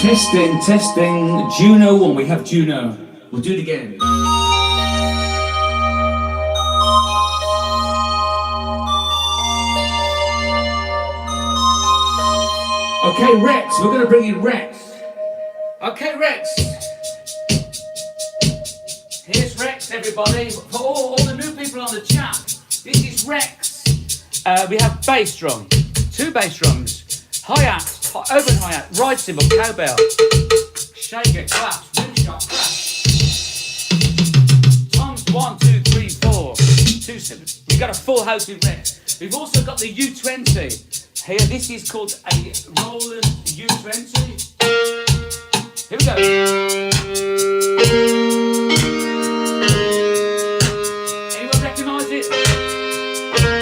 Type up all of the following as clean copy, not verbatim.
Testing, testing. Juno 1. We have Juno. We'll do it again. Okay, Rex. We're going to bring in Rex. Okay, Rex. Here's Rex, everybody. For all the new people on the chat, this is Rex. We have bass drum, 2 bass drums, hi-hat, open hi-hat, ride cymbal, cowbell, shaker, claps, rim shot, claps. Toms 1, 2, 3, 4, 2 cymbals. We've got a full house with Rex. We've also got the U20 here. This is called a Roland U20. Here we go. Anyone recognise it?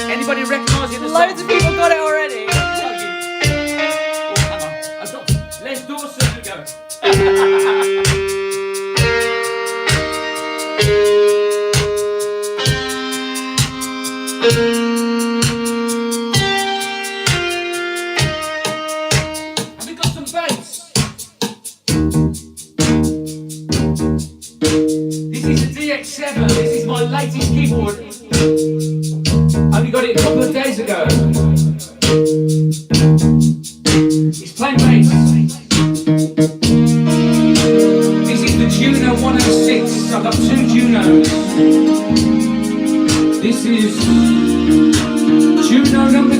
Anybody recognise it? Loads of people got it already. Oh, hang on. I've got Les Dawson to go. And we got some bass. This is the DX7. This is my latest keyboard. Only got it a couple of days ago. It's playing bass. This is the Juno 106. I've got 2 Junos. This is Juno number 2.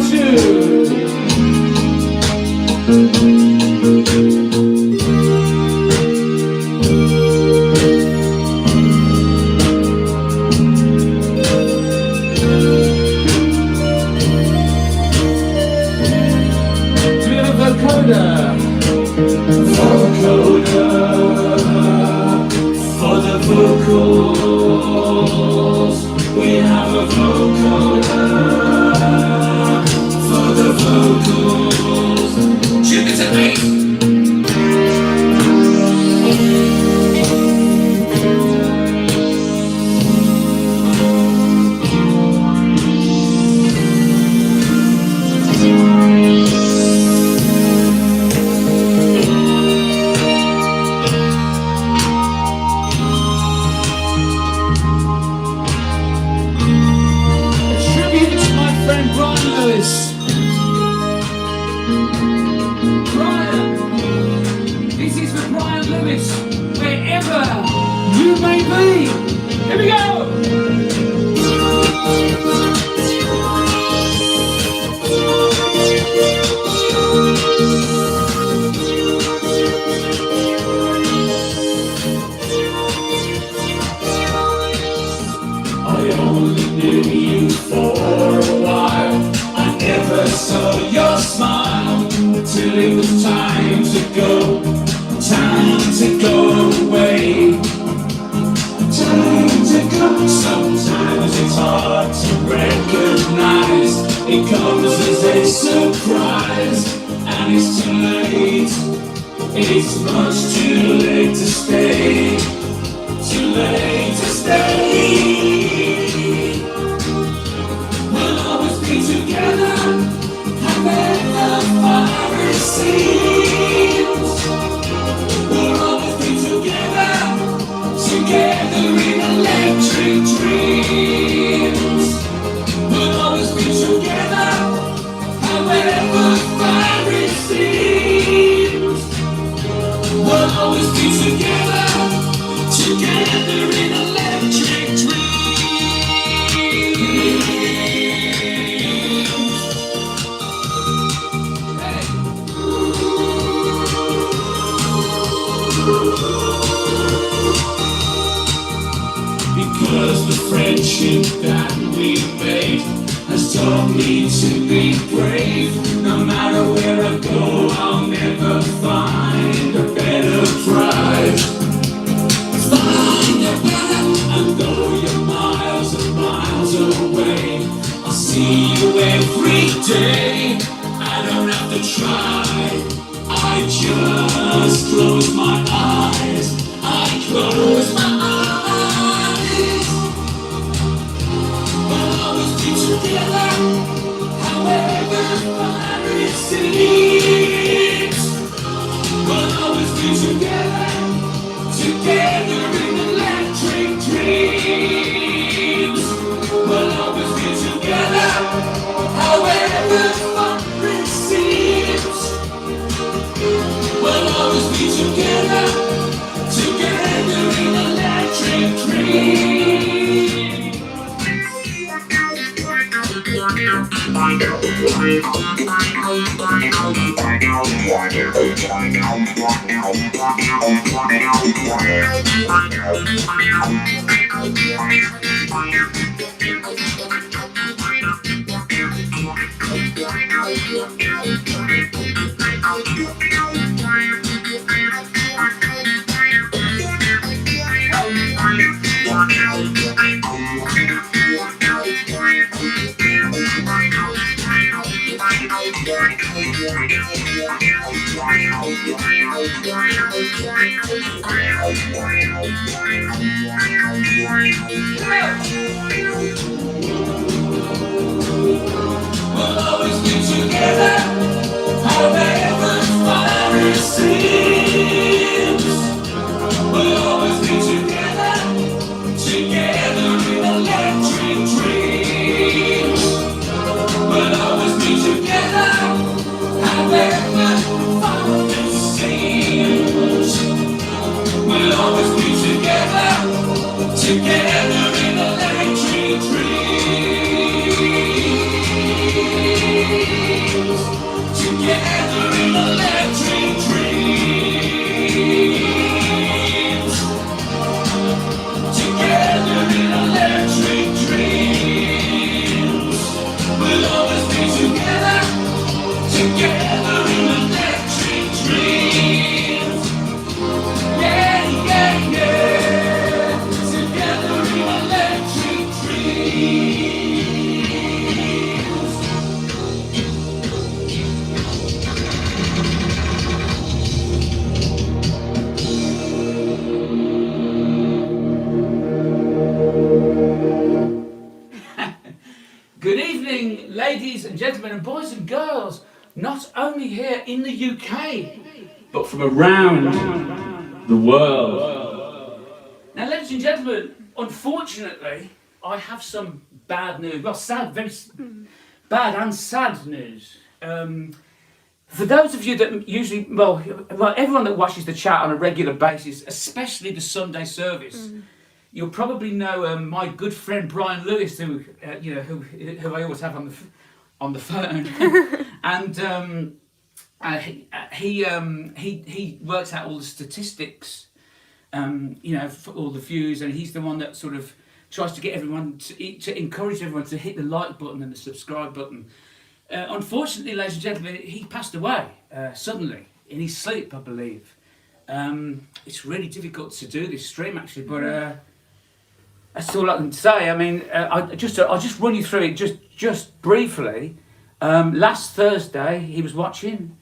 For the vocals, we have a vocoder. For the vocals, Jupiter bass. Wherever you may be. Here we go! I only knew you for a while. I never saw your smile till it was time to go. Time to go away. Time to go. Sometimes it's hard to recognize. It comes as a surprise, and it's too late. It's much too late to stay. Too late to stay. We'll always be together, however far it seems. We'll always be together, together in electric dreams. We'll always be together, however far it seems. We'll always be together, together in electric dreams. Because the friendship that we made has taught me to be brave. No matter where I go, I'll never find a better prize. Find a better, and though you're miles and miles away, I'll see you every day. I don't have to try. I just close my eyes. I close my eyes. We'll always be together, however far it seems. We'll always be We'll always be together, however far it seems. We'll always be together, together in electric dreams. We'll always be together, however far it seems. We'll always be together, together in electric dreams. Together in electric dreams. Together in electric dreams. We'll always be together. Together in electric dreams. Yeah, yeah, yeah. Together in electric dreams. Good evening, ladies and gentlemen, and boys and girls, not only here in the UK, but from around the world. Now, ladies and gentlemen, unfortunately, I have some bad news. Well, sad, very bad and sad news. For those of you that usually, well, everyone that watches the chat on a regular basis, especially the Sunday service, you'll probably know my good friend Brian Lewis, who who I always have on the phone, and he works out all the statistics, for all the views, and he's the one that sort of tries to get everyone to encourage everyone to hit the like button and the subscribe button. Unfortunately, ladies and gentlemen, he passed away suddenly in his sleep, I believe. It's really difficult to do this stream actually, but. That's all I can say. I mean, I'll just run you through it just briefly. Last Thursday, he was watching.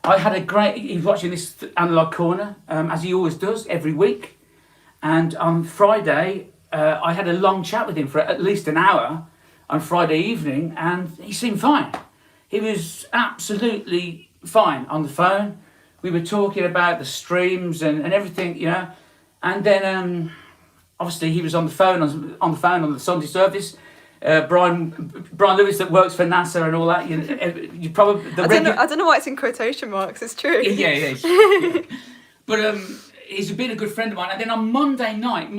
He was watching this Analog Corner, as he always does every week. And on Friday, I had a long chat with him for at least an hour on Friday evening, and he seemed fine. He was absolutely fine on the phone. We were talking about the streams and everything, and then. Obviously, he was on the phone on the Sunday service. Brian Lewis that works for NASA and all that. You probably I don't know why it's in quotation marks. It's true. Yeah. But he's been a good friend of mine. And then on Monday night,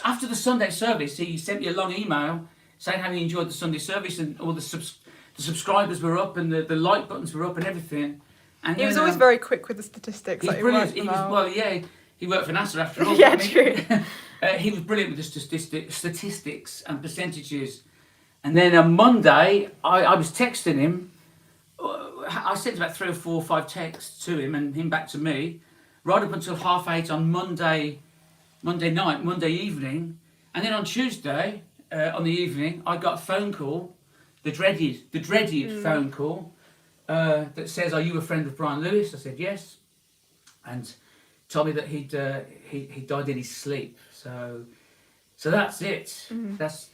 after the Sunday service, he sent me a long email saying how he enjoyed the Sunday service and all the subscribers were up and the like buttons were up and everything. And he was always very quick with the statistics. He's brilliant. He worked for NASA after all. Yeah, true. He was brilliant with the statistics and percentages. And then on Monday, I was texting him. I sent about 3 or 4 or 5 texts to him and him back to me, right up until 7:30 on Monday evening. And then on Tuesday, on the evening, I got a phone call, the dreaded phone call, that says, "Are you a friend of Brian Lewis?" I said yes. And told me that he died in his sleep. So that's it. That's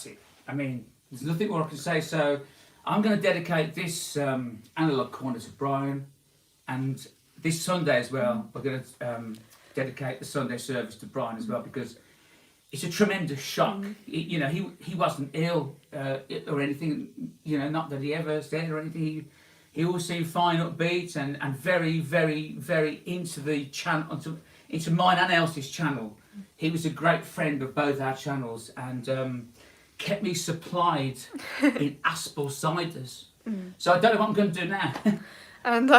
it. I mean, there's nothing more I can say. So I'm going to dedicate this Analog Corner to Brian, and this Sunday as well. We're going to dedicate the Sunday service to Brian as well, because it's a tremendous shock. He wasn't ill or anything. Not that he ever said or anything. He always seemed fine, upbeat, and very, very, very into the channel, into mine and Elsie's channel. He was a great friend of both our channels, and kept me supplied in Aspel ciders. So I don't know what I'm going to do now. And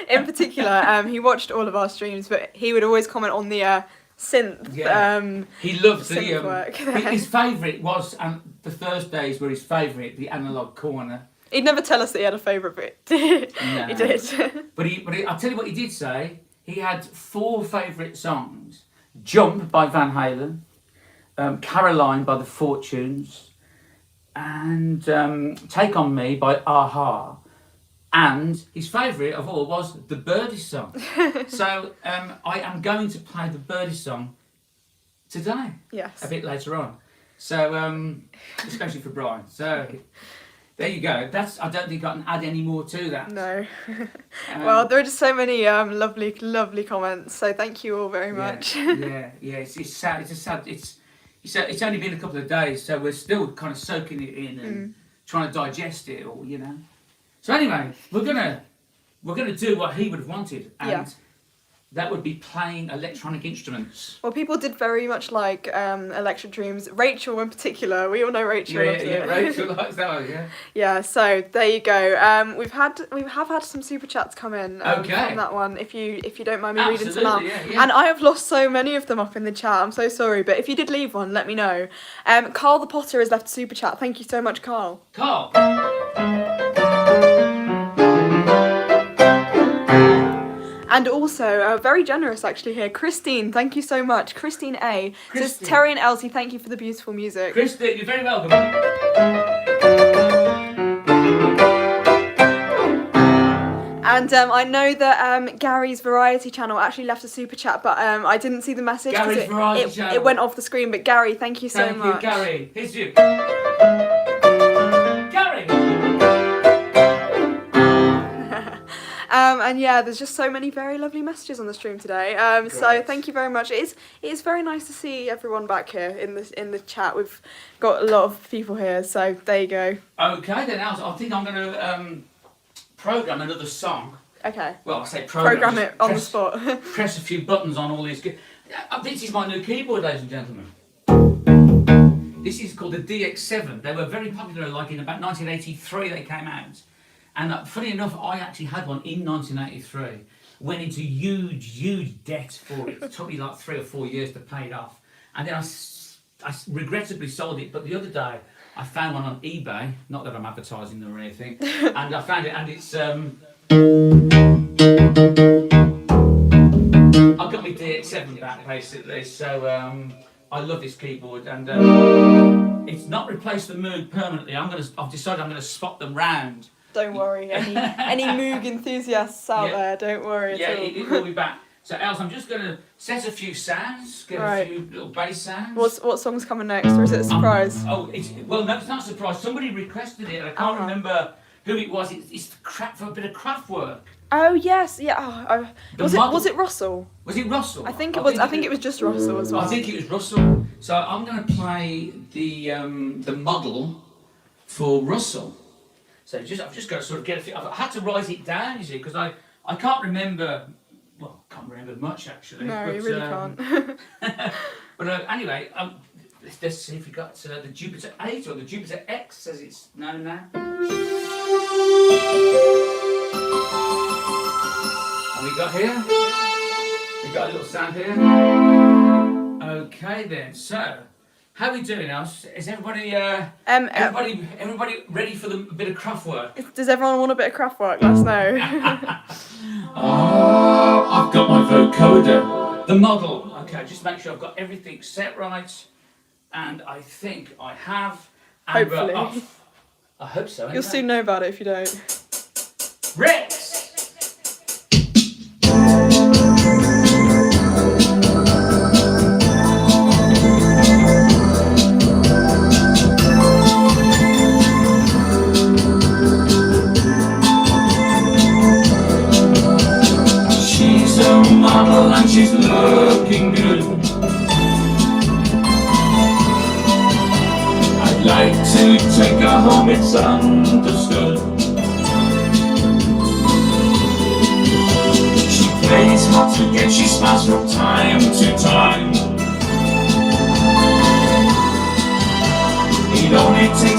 in particular, he watched all of our streams, but he would always comment on the synth. Yeah. He loved synth work. his favourite was, the Thursdays were his favourite, the analog corner. He'd never tell us that he had a favourite, but No. he did. But I'll tell you what he did say. He had 4 favourite songs: "Jump" by Van Halen, "Caroline" by the Fortunes, and "Take on Me" by Aha. And his favourite of all was the Birdie Song. So I am going to play the Birdie Song today. Yes. A bit later on. So especially for Brian. So there you go. I don't think I can add any more to that. No. Well, there are just so many lovely, lovely comments. So thank you all very much. Yeah. It's sad. It's a sad. It's only been a couple of days, so we're still kind of soaking it in and trying to digest it all, you know. So anyway, we're gonna do what he would have wanted, and that would be playing electronic instruments. Well, people did very much like Electric Dreams. Rachel in particular, we all know Rachel. Yeah, Rachel likes that one, yeah. Yeah, so there you go. We have had some super chats come in from that one. If you don't mind me reading some out. Yeah. And I have lost so many of them up in the chat. I'm so sorry, but if you did leave one, let me know. Carl the Potter has left a super chat. Thank you so much, Carl. Carl. And also, very generous actually here, Christine, thank you so much. Christine A. Says, Terry and Elsie, thank you for the beautiful music. Christine, you're very welcome. And I know that Gary's Variety channel actually left a super chat, but I didn't see the message. Gary's Variety channel. It went off the screen, but Gary, thank you so much. Thank you, Gary. Here's you. Gary! And yeah, there's just so many very lovely messages on the stream today. So thank you very much. It is very nice to see everyone back here in the chat. We've got a lot of people here, so there you go. Okay, then I think I'm going to program another song. Okay. Well, I say program it on the spot. Press a few buttons on all these. This is my new keyboard, ladies and gentlemen. This is called the DX7. They were very popular, like in about 1983 they came out. And funny enough, I actually had one in 1983. Went into huge debt for it. It took me like 3 or 4 years to pay it off. And then I regrettably sold it. But the other day, I found one on eBay. Not that I'm advertising them or anything. And I found it, and it's... I've got my DX7 back, basically. So I love this keyboard. And it's not replaced the Moog permanently. I've decided I'm going to swap them round. Don't worry, any Moog enthusiasts out there, don't worry at all. Yeah, it will be back. So, Els, I'm just going to set a few sounds, get a few little bass sounds. What song's coming next, or is it a surprise? No, it's not a surprise. Somebody requested it, and I can't remember who it was. It's for a bit of craft work. Oh yes, yeah. Was it Russell? Was it Russell? I think it was. I think it was just Russell as well. I think it was Russell. So I'm going to play the model for Russell. So I've just got to sort of get a few. I've had to write it down, you see, because I can't remember. Well, can't remember much actually. No, you really can't. But anyway, let's see if we got the Jupiter 8 or the Jupiter X, as it's known now. And we got here. We got a little sound here. Okay then. So. How are we doing now? Is everybody everybody ready for a bit of craft work? Does everyone want a bit of craft work? Let us know. I've got my vocoder. The model. Okay, just make sure I've got everything set right. And I think I have. And Hopefully. we're off. I hope so. You'll soon know about it if you don't. Rex! And she's looking good. I'd like to take her home, it's understood. She plays hard to get, she smiles from time to time.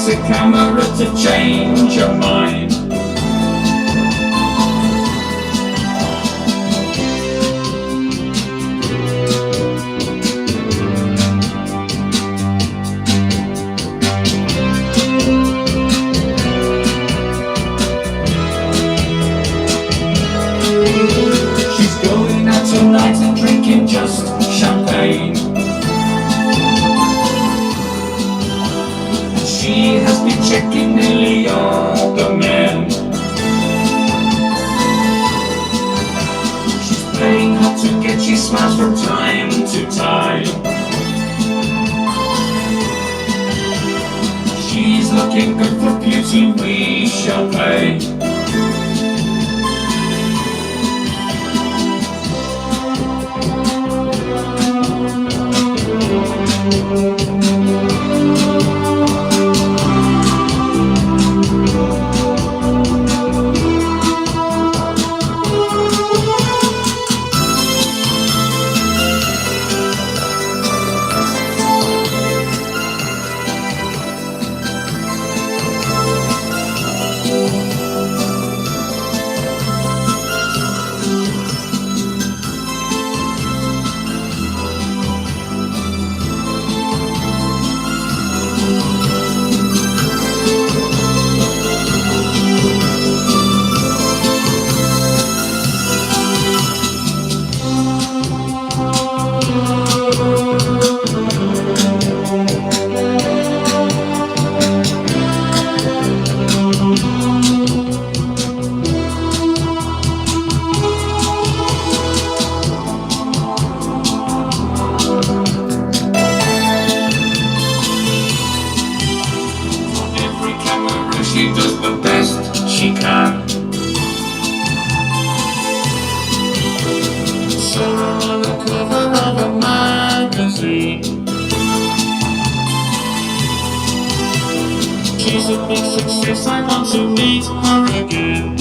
takes a camera to change your mind. She's going out tonight and drinking just champagne. She has been checking nearly all the men. She's playing hard to get, she smiles from time to time. She's looking good for beauty, we shall pay. She does the best she can. Saw her on the cover of a magazine. She's a big success, I want to meet her again.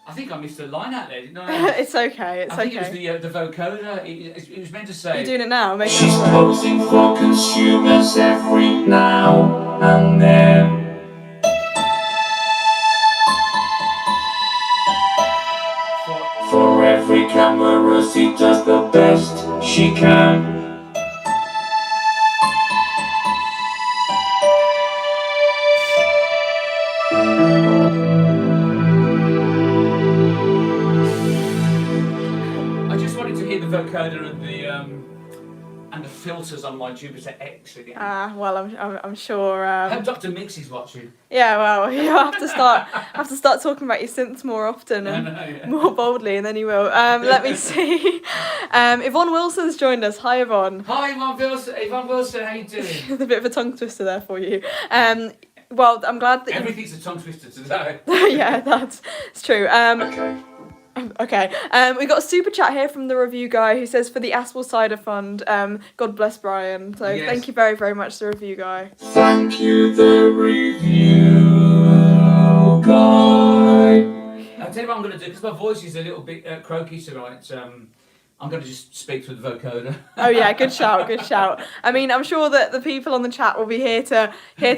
I think I missed a line out there, didn't I? It's okay, it's I think okay. it was the vocoder. It was meant to say. You're doing it now, make She's it posing for consumers every now and then. For every camera she does the best she can. I just wanted to hear the vocoder and the filters on my Jupiter X again. well, I'm sure. I hope Dr. Mix is watching. Yeah, well, you have to start talking about your synths more often and yeah. more boldly, and then you will. Let me see. Yvonne Wilson's joined us. Hi, Yvonne. Hi, Yvonne Wilson. Yvonne Wilson, how you doing? There's a bit of a tongue twister there for you. Well, I'm glad that Everything's a tongue twister today. yeah, that's true. Okay. Okay, we got a super chat here from the review guy who says for the Aspel Cider Fund, God bless Brian. So Yes. Thank you very, very much, the review guy. Thank you, the review guy. I'll tell you what I'm going to do, because my voice is a little bit croaky tonight. I'm going to just speak through the vocoder. Oh yeah, good shout, good shout. I mean, I'm sure that the people on the chat will be here to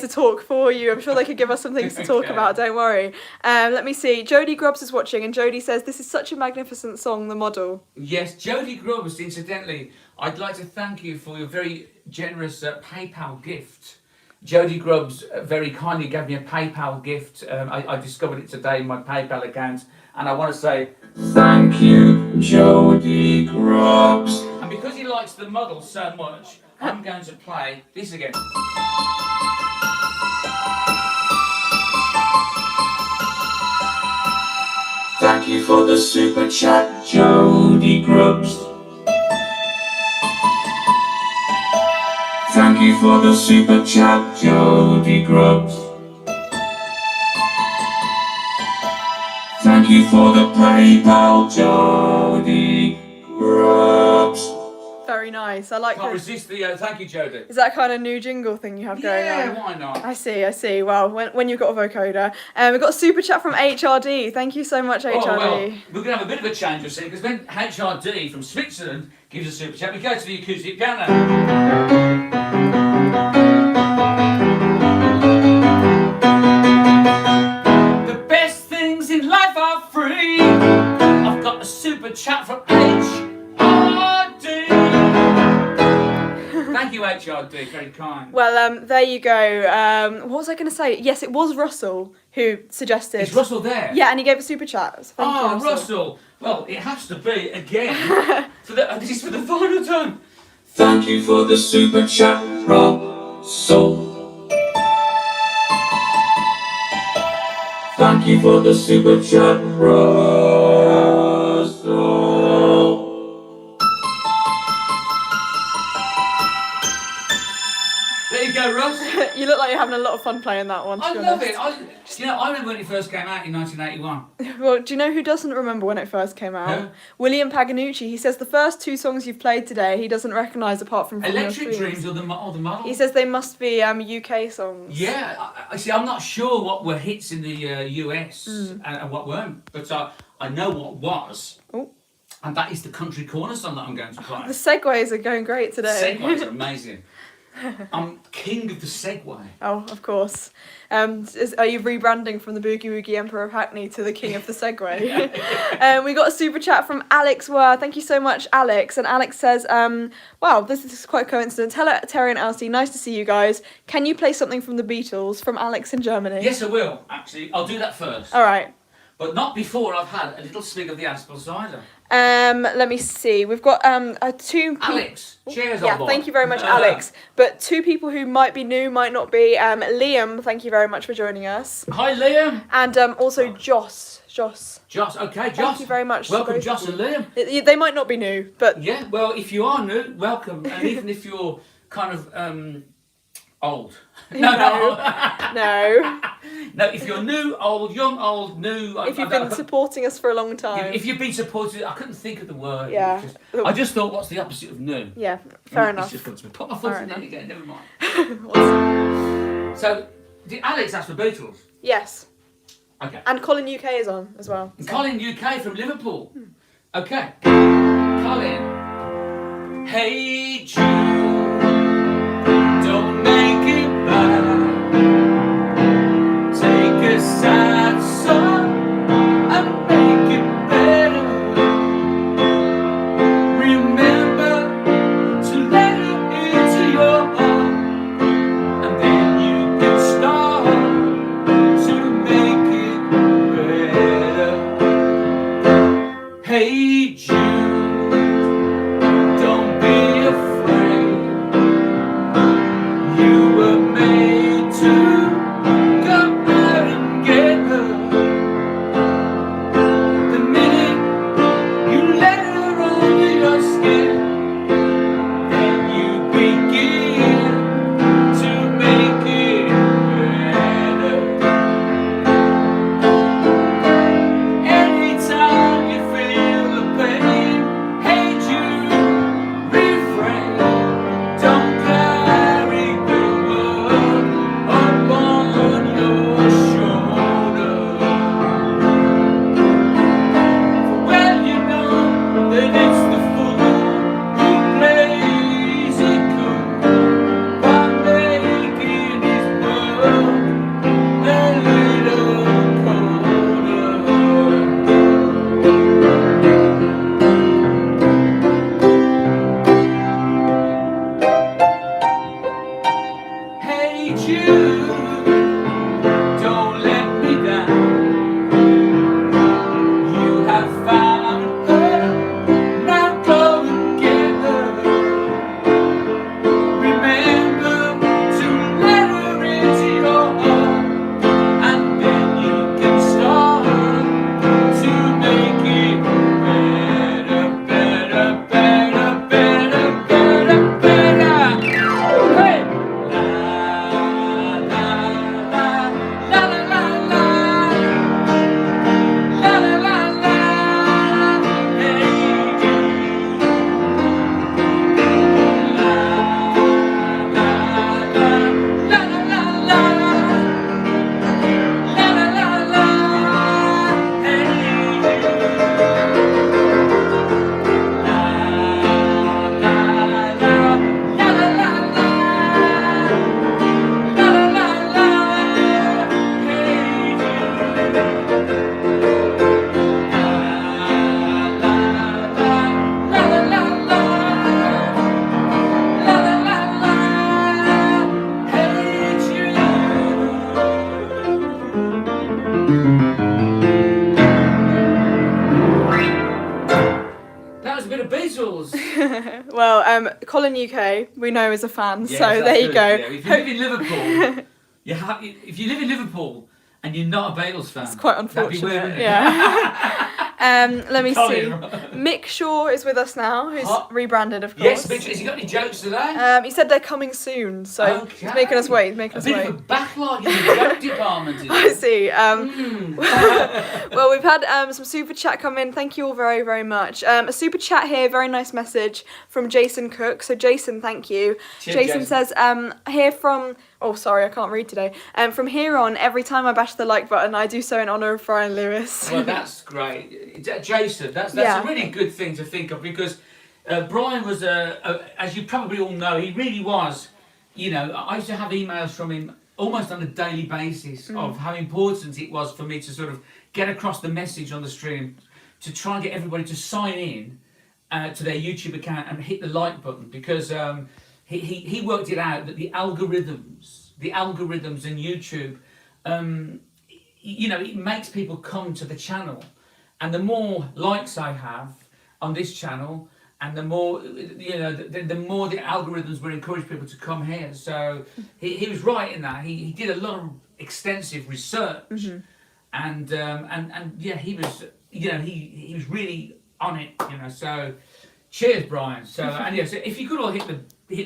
talk for you. I'm sure they could give us some things to talk Okay. about. Don't worry. Let me see. Jodie Grubbs is watching, and Jodie says this is such a magnificent song. The model. Yes, Jodie Grubbs, incidentally, I'd like to thank you for your very generous PayPal gift. Jodie Grubbs very kindly gave me a PayPal gift. I discovered it today in my PayPal account, and I want to say Thank you, Jodie Grubbs. and because he likes the model so much, I'm going to play this again. Thank you for the super chat, Jodie Grubbs. Thank you for the super chat, Jodie Grubbs. Thank you for the PayPal, Jodie Grubbs. Very nice. I like Can't this. resist the thank you, Jodie. Is that kind of new jingle thing you have going Yeah, on? why not? I see. Well, when you've got a vocoder. We've got a super chat from HRD. Thank you so much, HRD. Oh, well, we're going to have a bit of a change of scene because when HRD from Switzerland gives a super chat, we go to the acoustic piano. The best things in life are free. I've got a super chat from HRD. Thank you, HRD, very kind. Well, there you go. What was I going to say? Yes, it was Russell who suggested. Is Russell there? Yeah, and he gave a super chat. So thank you, Oh, Russell. Well, it has to be again. This is for the final time. Thank you for the super chat, Russell. Thank you for the super chat, Russell. There you go, Russ. You look like you're having a lot of fun playing that one. To I be love honest. it. I remember when it first came out in 1981. Well, do you know who doesn't remember when it first came out? Who? William Paganucci. He says the first two songs you've played today he doesn't recognise apart from Your Electric Dreams. Dreams or the model? He says they must be UK songs. Yeah, I see. I'm not sure what were hits in the US and what weren't, but I know what was. Oh. And that is the Country Corner song that I'm going to play. The segues are going great today. Segways are amazing. I'm king of the Segway. Oh, of course. Are you rebranding from the Boogie Woogie Emperor of Hackney to the King of the Segway? We got a super chat from Alex Were. Thank you so much, Alex. And Alex says, wow, this is quite a coincidence. Hello, Terry and Elsie. Nice to see you guys. Can you play something from the Beatles from Alex in Germany? Yes, I will, actually. I'll do that first. All right. But not before I've had a little swig of the Aspel cider. Let me see. We've got two. Alex, cheers, Yeah, old boy. thank you very much, Alex. But two people who might be new, might not be. Liam, thank you very much for joining us. Hi, Liam. And also Joss. Joss, okay, Joss. Thank you very much. Welcome, both Joss of and you. Liam. They might not be new, but Yeah, well, if you are new, welcome. And even if you're kind of old. No. No, if you're new, old, young, old, new. If you've been supporting us for a long time. If you've been supported, I couldn't think of the word. Yeah. I just thought, what's the opposite of new? Yeah, fair It's enough. just got to be. Put my foot Fair in enough. it again, never mind. So, did Alex ask for Beatles? Yes. Okay. And Colin UK is on as well. And Colin UK from Liverpool. Okay. Colin. Hey Jude, don't make it bad. Take a sad song and make it better. Remember to let it into your heart, and then you can start to make it better. Hey Jude, don't be afraid. Beatles. Well, Colin UK, we know is a fan, Yes, so that's there you good. go. Yeah, if you live in Liverpool, if you live in Liverpool and you're not a Beatles fan, It's quite that'd be unfortunate. weird, wouldn't it? Yeah. Let me Colin, see. right. Mick Shaw is with us now, who's Hot. rebranded, of course. Yes, Mitch, has he got any jokes today? He said they're coming soon, so he's making us wait. He's making A us bit wait. of a backlog in the joke department today. I see. Mm. Well, we've had some super chat come in. Thank you all very, very much. A super chat here, very nice message from Jason Cook. So, Jason, thank you. Cheers, Jason says, here from... Oh, sorry, I can't read today. From here on, every time I bash the like button, I do so in honour of Brian Lewis. Well, that's great. Jason, that's Yeah. a really good thing to think of, because Brian was, as you probably all know, he really was, you know, I used to have emails from him almost on a daily basis of how important it was for me to sort of get across the message on the stream, to try and get everybody to sign in to their YouTube account and hit the like button, because he worked it out that the algorithms in YouTube, you know, it makes people come to the channel, and the more likes I have on this channel, and the more, you know, the more the algorithms will encourage people to come here. So he was right in that. He did a lot of extensive research, and yeah, he was, you know, he was really on it, you know. So cheers, Brian. So and yeah, so if you could all hit the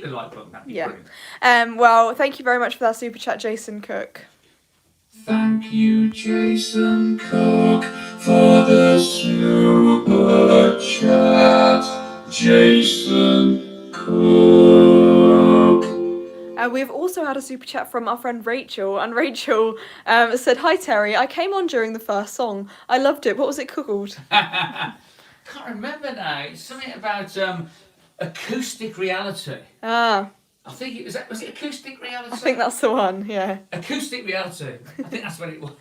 like button, that'd be brilliant. Well, thank you very much for that super chat, Jason Cook. Thank you, Jason Cook, for the super chat. Jason Cook. We've also had a super chat from our friend Rachel, and Rachel said, "Hi Terry, I came on during the first song. I loved it. What was it called?" Can't remember now. It's something about acoustic reality. Ah, I think it was it acoustic reality? I think that's the one. Yeah. Acoustic reality. I think that's what it was.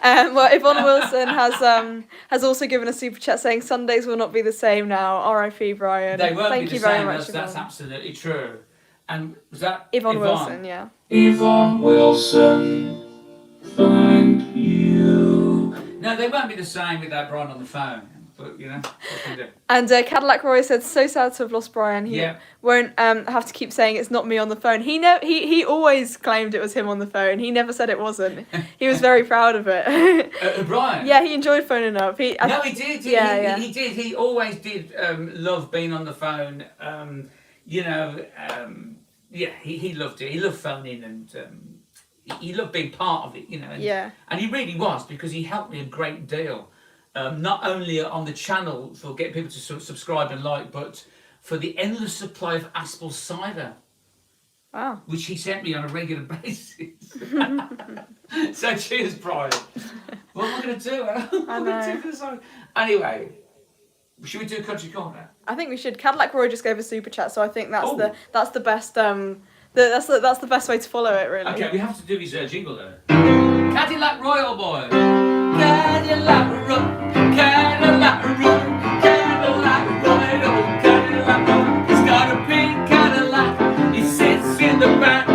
Well, Yvonne Wilson has also given a super chat saying Sundays will not be the same now. R.I.P. Brian. They won't Thank be you the very same. much, That's Yvonne. absolutely true. And was that Yvonne Wilson, yeah. Yvonne Wilson, thank you. No, they won't be the same without Brian on the phone. But you know, what can you do? And Cadillac Roy said, "So sad to have lost Brian. He Yeah. won't have to keep saying it's not me on the phone." He always claimed it was him on the phone. He never said it wasn't. He was very proud of it. Brian. Yeah, he enjoyed phoning up. He did. Yeah. He did. He always did love being on the phone. You know, yeah, he loved it. He loved phoning, and he loved being part of it. You know. And he really was, because he helped me a great deal. Not only on the channel for getting people to subscribe and like, but for the endless supply of Aspel cider. Wow. Which he sent me on a regular basis. So cheers, Brian. What am I going to do? I know. Anyway, should we do a country corner? I think we should. Cadillac Roy just gave a super chat, so I think that's Oh. that's the best that's the best way to follow it, really. Okay, we have to do his jingle though. Cadillac Royal boy. Cadillac Roy, Cadillac Roy, Cadillac Roy, oh Cadillac Roy. He's got a pink Cadillac. He sits in the back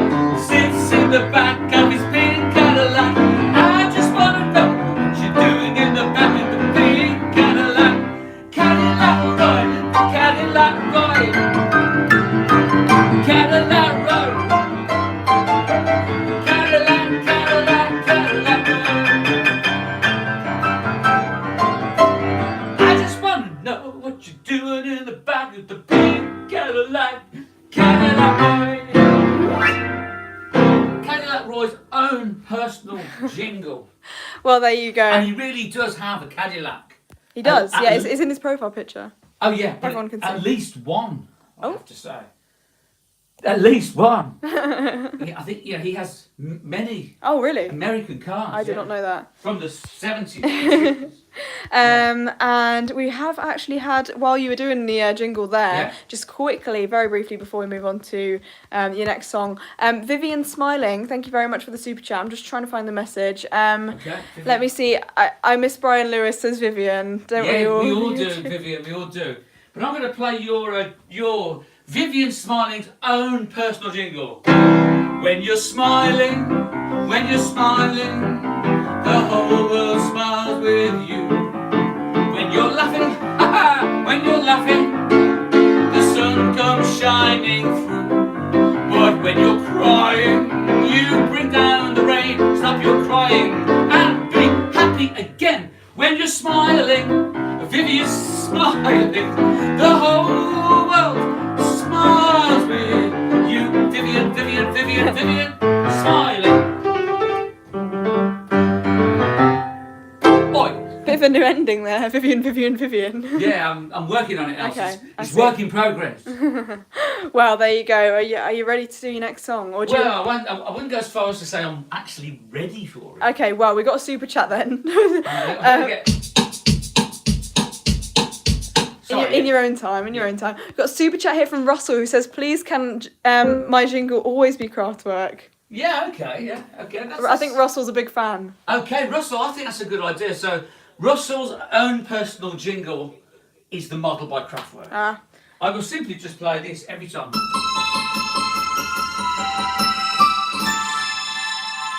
of his pink Cadillac. I just wanna know what you're doing in the back of the pink Cadillac. Cadillac Roy, Cadillac Roy, Cadillac Roy. Cadillac, Cadillac, Cadillac Roy. I just wanna know what you're doing in the back of the pink Cadillac. Cadillac Roy. Cadillac Roy's own personal jingle. Well, there you go. And he really does have a Cadillac. He does. At Yeah, it's in his profile picture. Oh yeah, but Everyone can at see. least one, I Oh. have to say. At least one. I think he has many Oh, really? American cars. I did not know that. From the 70s. And we have actually had, while you were doing the jingle there, Yeah. just quickly, very briefly, before we move on to your next song, Vivian Smiling, thank you very much for the super chat. I'm just trying to find the message. Okay. Let me see. I miss Brian Lewis, says Vivian. Don't we all? we all do, Vivian. We all do. But I'm going to play your Vivian Smiling's own personal jingle. When you're smiling, the whole world smiles with you. When you're laughing, when you're laughing, smiling and be happy again. When you're smiling, Vivian's smiling. The whole world smiles with you. Vivian, Vivian, Vivian, Vivian, smiling. Oi. Bit of a new ending there. Vivian, Vivian, Vivian. Yeah, I'm working on it, Elsa. Okay, I It's see. work in progress. Well, there you go. Are you ready to do your next song? Or do you... Well, I wouldn't go as far as to say I'm actually ready for it. Okay, well, we got a super chat then. I'm gonna get... Sorry. In your own time, in your own time. We've got a super chat here from Russell who says, please can my jingle always be Kraftwerk? Yeah, okay, yeah, okay. I think Russell's a big fan. Okay, Russell, I think that's a good idea. So, Russell's own personal jingle is the model by Kraftwerk. I will simply just play this every time.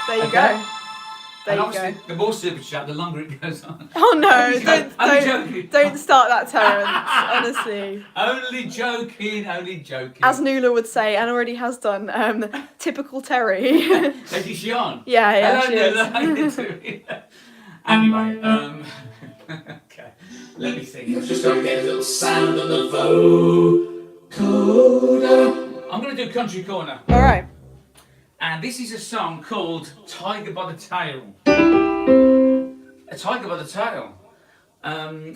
There you Okay. go. There And you obviously, go. the more super chat, the longer it goes on. Oh no, I'm joking. don't start that, Terence, honestly. Only joking, only joking. As Nuala would say, and already has done, typical Terry. Is she on? Yeah, Hello, she is. Nuala, how you doing? Anyway, okay, let me think. I've just got to get a little sound on the vocoder. I'm going to do Country Corner. Alright. And this is a song called Tiger by the Tail. A tiger by the tail.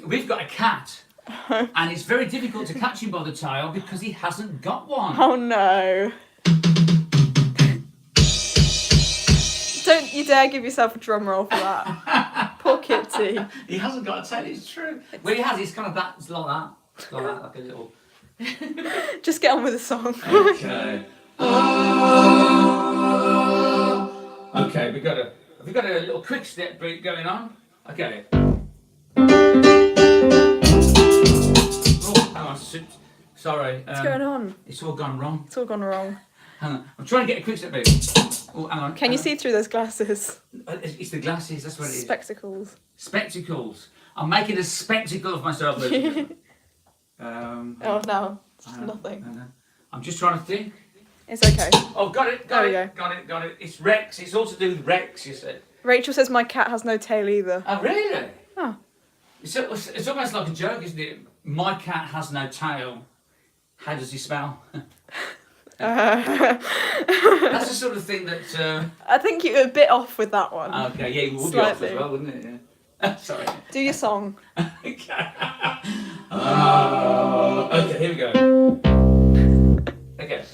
We've got a cat, and it's very difficult to catch him by the tail because he hasn't got one. Oh no. Don't you dare give yourself a drum roll for that. Poor Kitty. He hasn't got a tail, it's true. Well, he has, he's kind of that, it's like that. It's like that, like a little... Just get on with the song. Okay. Okay, we've got a little quick step beat going on. Okay. Oh, hang on. Sorry. What's going on? It's all gone wrong. It's all gone wrong. Hang on. I'm trying to get a quick step beat. Oh, hang on. Can you see through those glasses? It's the glasses, that's what it is. Spectacles. Spectacles. I'm making a spectacle of myself. Oh no, it's hang on, nothing. hang on. I'm just trying to think. It's okay. Oh, got it, There we got it. It's Rex. It's all to do with Rex, you said. Rachel says my cat has no tail either. Oh, really? Oh. It's almost like a joke, isn't it? My cat has no tail. How does he smell? That's the sort of thing that... I think you're a bit off with that one. Okay, yeah, it would be off as Slightly. well, wouldn't it? Yeah. Sorry. Do your song. Okay. Okay, here we go. Okay.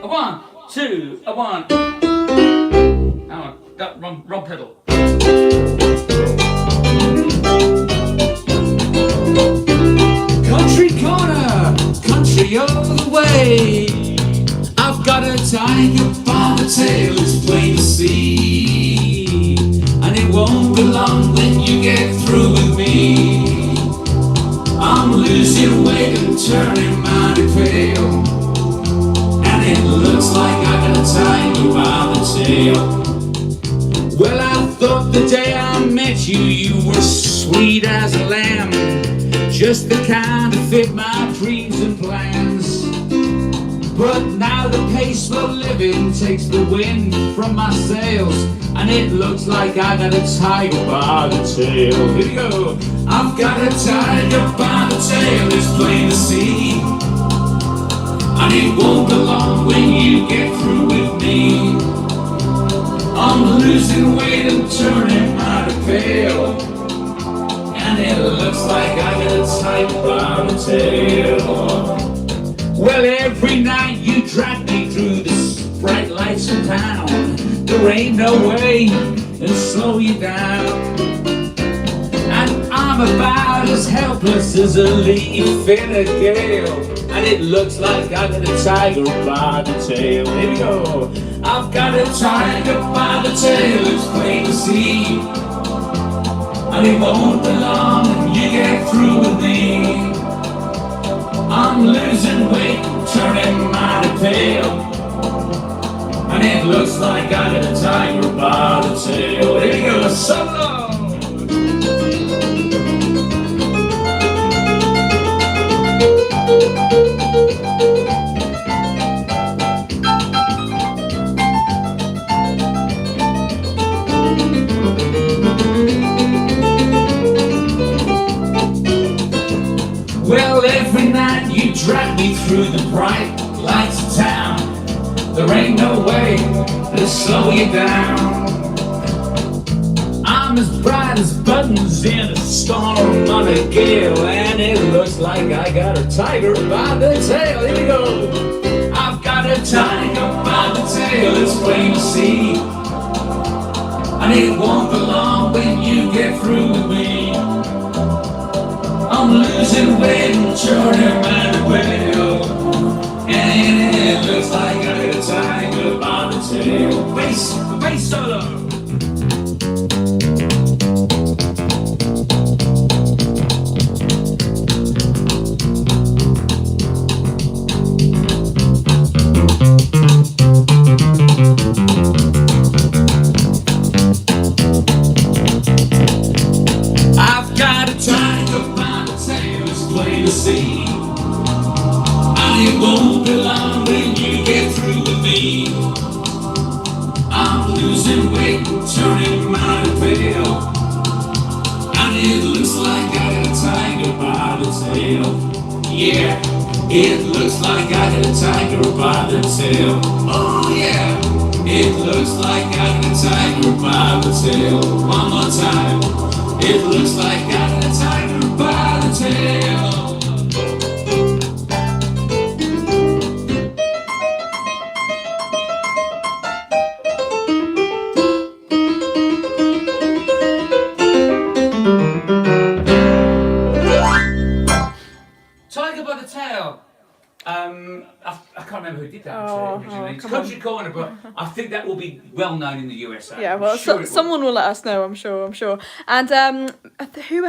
A 1, 2, a 1. Hang on, that wrong pedal. Country corner, country all the way. I've got a tiger by the tail, it's plain to see. And it won't be long when you get through with me. I'm losing weight and turning mighty pale. And it looks like I got a tiger by the tail. Well, I thought the day I met you, you were sweet as a lamb. Just the kind to fit my dreams and plans. But now the pace of living takes the wind from my sails. And it looks like I got a tiger by the tail. Here we go. I've got a tiger by the tail, it's plain to see. And it won't be long when you get through with me. I'm losing weight and turning mighty pale. And it looks like I got a tiger by the tail. Well, every night you drag me through the bright lights of town. There ain't no way to slow you down. And I'm about as helpless as a leaf in a gale. And it looks like I got a tiger by the tail. Here we go. I've got a tiger by the tail, it's plain to see. And it won't be long when you get through with me. I'm losing weight, turning mighty pale. And it looks like I got a tiger by the tail. Here you go, so long. bright lights of town. There ain't no way to slow you down. I'm as bright as buttons in a storm on a gale, and it looks like I got a tiger by the tail. Here we go. I've got a tiger by the tail, it's plain to see, and it won't be long when you get through with me. I'm losing weight and turning my wheel, and it looks like I got a tiger by the tail. Bass solo. I've got a tiger by the tail, it's plain to see, and it won't be long when you get through with me. I'm losing weight, turning my pale, and it looks like I got a tiger by the tail. Yeah, it looks like I got a tiger by the tail. Oh yeah, it looks like I got a tiger by the tail. One more time. It looks like I got a tiger by the tail. Tiger by the tail. I can't remember who did that originally. It's Country Corner, but I think that will be well known in the USA. Yeah, well, Sure someone will let us know. I'm sure. And who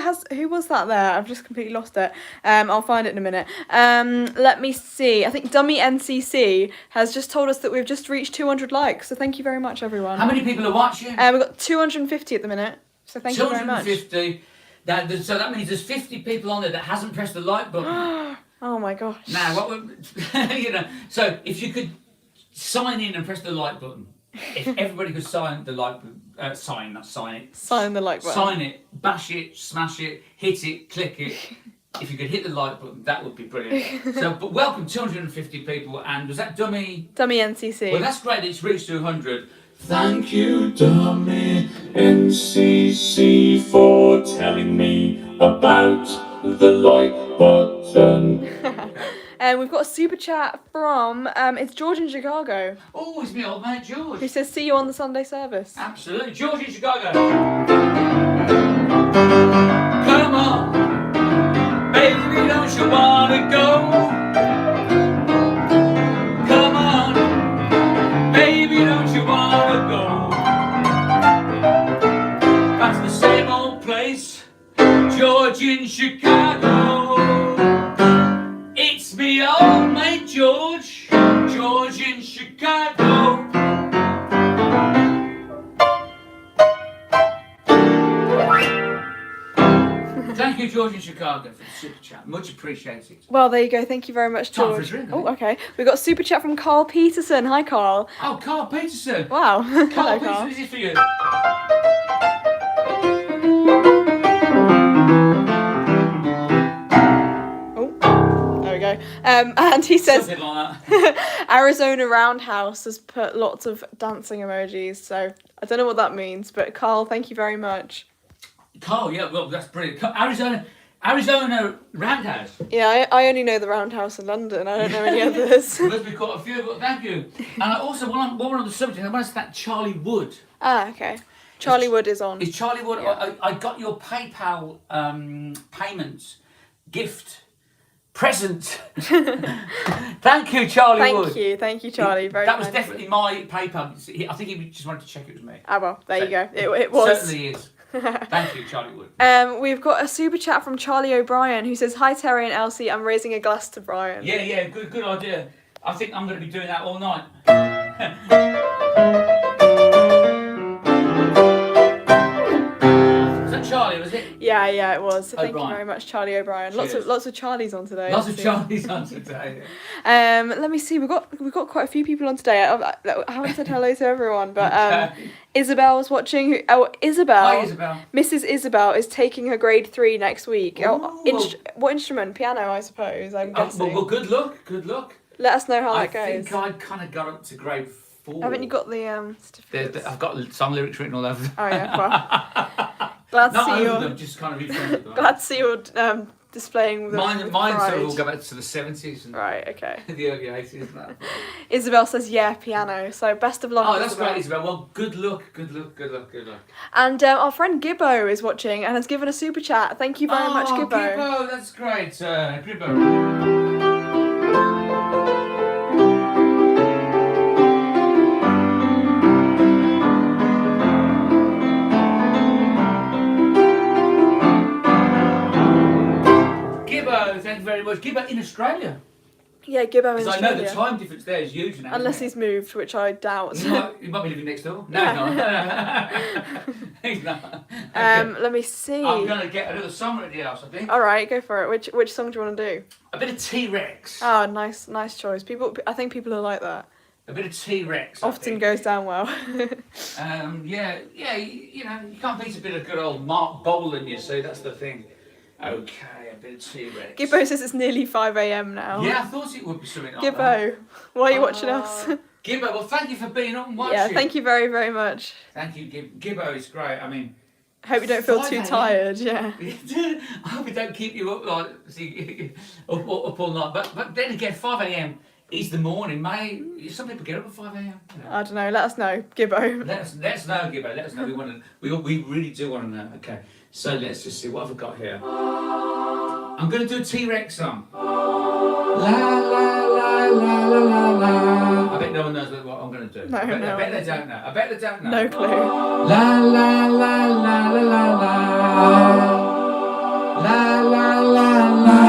was that there? I've just completely lost it. I'll find it in a minute. Let me see. I think Dummy NCC has just told us that we've just reached 200 likes. So thank you very much, everyone. How many people are watching? We've got 250 at the minute. So thank you very much. 250. So that means there's 50 people on there that hasn't pressed the like button. Oh my gosh. Now, what would so if you could sign in and press the like button, if everybody could sign the like button, sign it. Sign the like button. Sign it, bash it, smash it, hit it, click it. If you could hit the like button, that would be brilliant. So, but welcome 250 people, and was that Dummy? Dummy NCC. Well, that's great. It's reached 200. Thank you, Dummy NCC, for telling me about the like button. And we've got a super chat from it's George in Chicago, Oh, it's my old mate who George. says see you on the Sunday service. Absolutely, George in Chicago. Come on, baby, don't you wanna go? Come on, baby, don't you wanna go? Back to the same old place, George in Chicago. It's me old mate George in Chicago. Thank you, George in Chicago, for the super chat. Much appreciated. Well, there you go. Thank you very much, Time for a George. drink, Oh, I okay. We've got a super chat from Carl Peterson. Hi, Carl. Oh, Carl Peterson. Wow. Carl Hello, Peterson, Carl. this is for you. Oh, there we go. And he says Something like that. Arizona Roundhouse has put lots of dancing emojis. So I don't know what that means, but Carl, thank you very much. Carl, yeah, well, that's brilliant. Arizona Roundhouse. Yeah, I only know the Roundhouse in London. I don't know any others. There must be quite a few, but thank you. And I also, while we're on the subject, I want to thank Charlie Wood. Ah, okay. Charlie Wood is on. Is Charlie Wood? Yeah. I got your PayPal payment, gift, present. Thank you, Charlie Wood. Thank you, Charlie. Very That was kind of definitely you. my PayPal. I think he just wanted to check it was me. Ah, well, there So- you go. It was. Certainly is. Thank you, Charlie Wood. We've got a super chat from Charlie O'Brien who says, "Hi Terry and Elsie, I'm raising a glass to Brian." Yeah, good idea. I think I'm going to be doing that all night. Was that Charlie, was it? Yeah, it was. So thank you O'Brien. very much, Charlie O'Brien. Cheers. Lots of Charlies on today. Lots of obviously. Charlies on today. Let me see. We've got quite a few people on today. I haven't said hello to everyone, but Okay. Isabel's watching. Isabel. Hi, Isabel. Mrs. Isabel is taking her grade 3 next week. Ooh. What instrument? Piano, I suppose. I'm guessing. Well, good luck. Good luck. Let us know how I that goes. think I kind of got up to grade 4. Haven't you got the certificates? I've got some lyrics written all over them. Oh yeah, well. Glad to Not see over you're them, just kind of reprinted them. glad to see you're displaying the Mine with sort pride. of all go back to the 70s and Right, okay. the early 80s and that. Isabel says yeah, piano. So best of luck. Oh, that's Isabel. great, Isabel. Well, good luck. And our friend Gibbo is watching and has given a super chat. Thank you very much, Gibbo. Gibbo, that's great. Gibbo. Gibbo, thank you very much. Gibbo in Australia. Yeah, Gibbo in Because I know Australia. the time difference there is huge now. Unless he's moved, which I doubt. He might be living next door. No, he's not. Let me see. I'm going to get another song at the house, I think. All right, go for it. Which song do you want to do? A bit of T-Rex. Oh, nice choice. I think people are like that. A bit of T-Rex. Often goes down well. Yeah. You know, you can't beat a bit of good old Mark Bolan, you see. That's the thing. Okay, a bit of T-Rex. Gibbo says it's nearly 5 a.m. now. Yeah, I thought it would be something like that. Gibbo, why are you watching us? Gibbo, well, thank you for being on and watching. Yeah, thank you very, very much. Thank you, Gibbo. It's great. I mean, Hope you don't feel 5 too a.m. tired. Yeah. I hope it don't keep you up like up all night. But then again, 5 a.m. is the morning, mate. Some people get up at 5 a.m. You know. I don't know. Let us know, Gibbo. Let us know, Gibbo. Let us know. We really do want to know. Okay. So let's just see what have I got here. I'm going to do a T-Rex song. La la la la la la la. I bet no one knows what I'm going to do. No, I bet no. they don't know. I bet they don't know. No clue. La la la la la la la. La la la la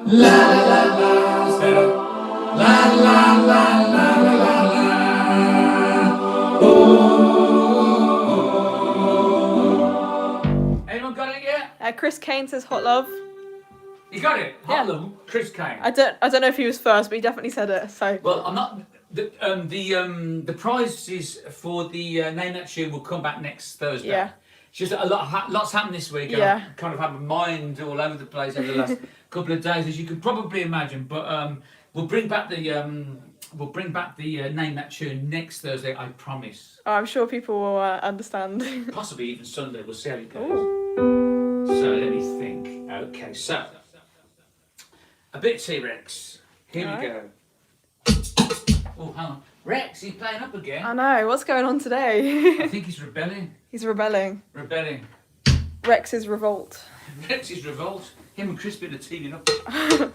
la la la. Instead of la la la la la la la. Oh. Anyone got it yet? Chris Kane says hot love. You got it. Yeah. Hello, Chris Kane. I don't know if he was first, but he definitely said it. So. Well, I'm not. The prizes for the Name That Tune will come back next Thursday. Yeah. It's just lots happened this week. Yeah. I kind of had my mind all over the place over the last couple of days, as you can probably imagine. But we'll bring back the Name That Tune next Thursday. I promise. Oh, I'm sure people will understand. Possibly even Sunday. We'll see how it goes. Ooh. So let me think. Okay, so a bit of T-Rex. Here we go. Oh, hang on. Rex, he's playing up again. I know. What's going on today? I think he's rebelling. He's rebelling. Rebelling. Rex's revolt. Rex's revolt. Him and Crispin are teaming up. Here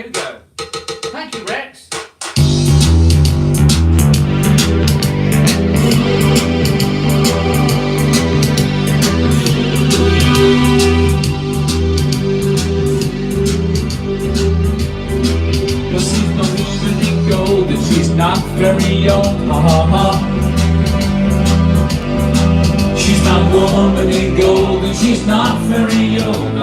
we go. Thank you, Rex. Well, she's not really gold and she's not very young. She's not woman in gold and she's not very young.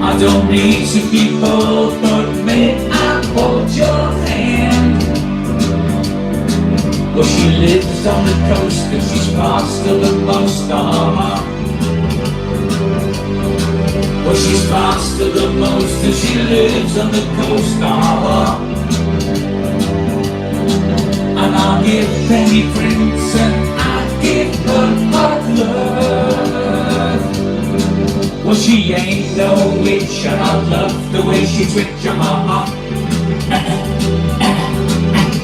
I don't need to be bold, but may I hold your hand? Well, she lives on the coast and she's faster than most. Well, she's faster than most and she lives on the coast. And I'll give Penny Prince and I'll give her hot love. Well, she ain't no witch and I love the way she twitch.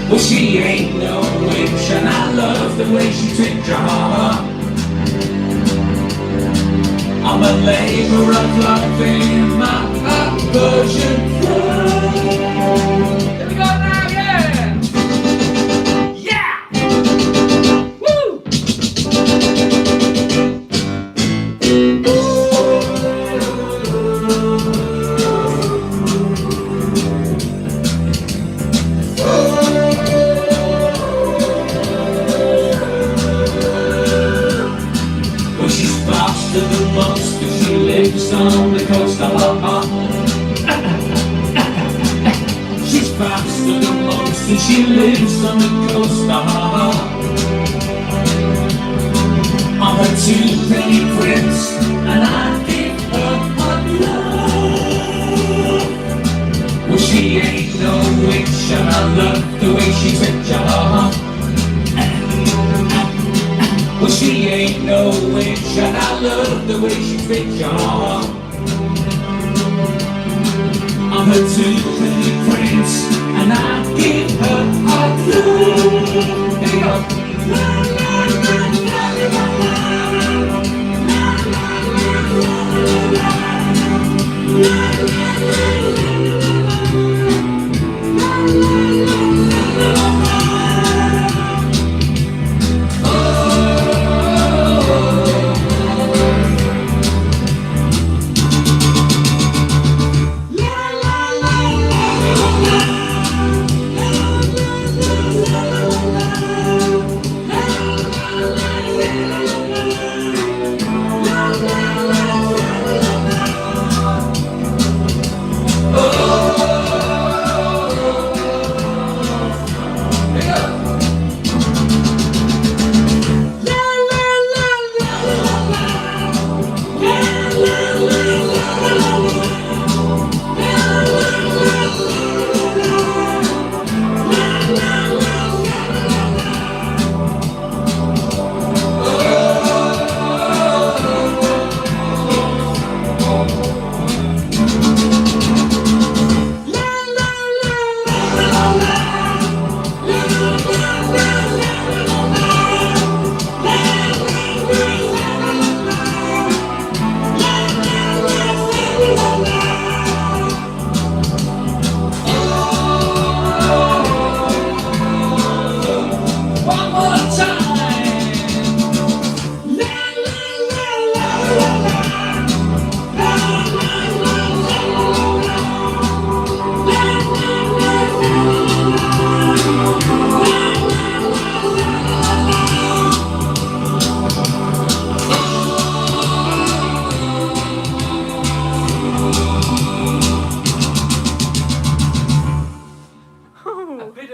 Well, she ain't no witch and I love the way she twitch. I'm a labor of love in my version. Here we go now, yeah! Yeah! Woo! Well, she's faster than most and she lives on the coast. She's faster than most and she lives on the coast. I'm a two-penny prince and I give her hot love. she ain't no witch, and I love the way she fits your arm. I'm her two-penny prince, and I give her a clue. Here you go. La, la, la, la, la, la. La, la, la, la, la, la. La, la, la,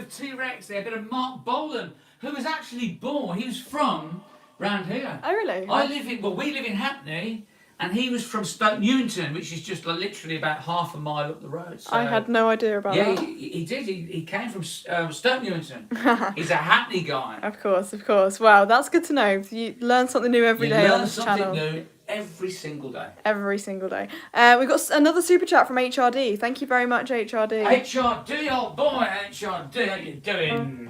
T-Rex there, a bit of Mark Bolan, who was actually born, he was from round here. Oh, really? We live in Hackney, and he was from Stoke Newington, which is just literally about half a mile up the road. So, I had no idea about that. Yeah, he did. He came from Stoke Newington. He's a Hackney guy. Of course. Wow, that's good to know. You learn something new every day on this channel. You learn something new every single day. Every single day. We've got another super chat from HRD. Thank you very much, HRD. HRD, old boy, HRD, how you doing?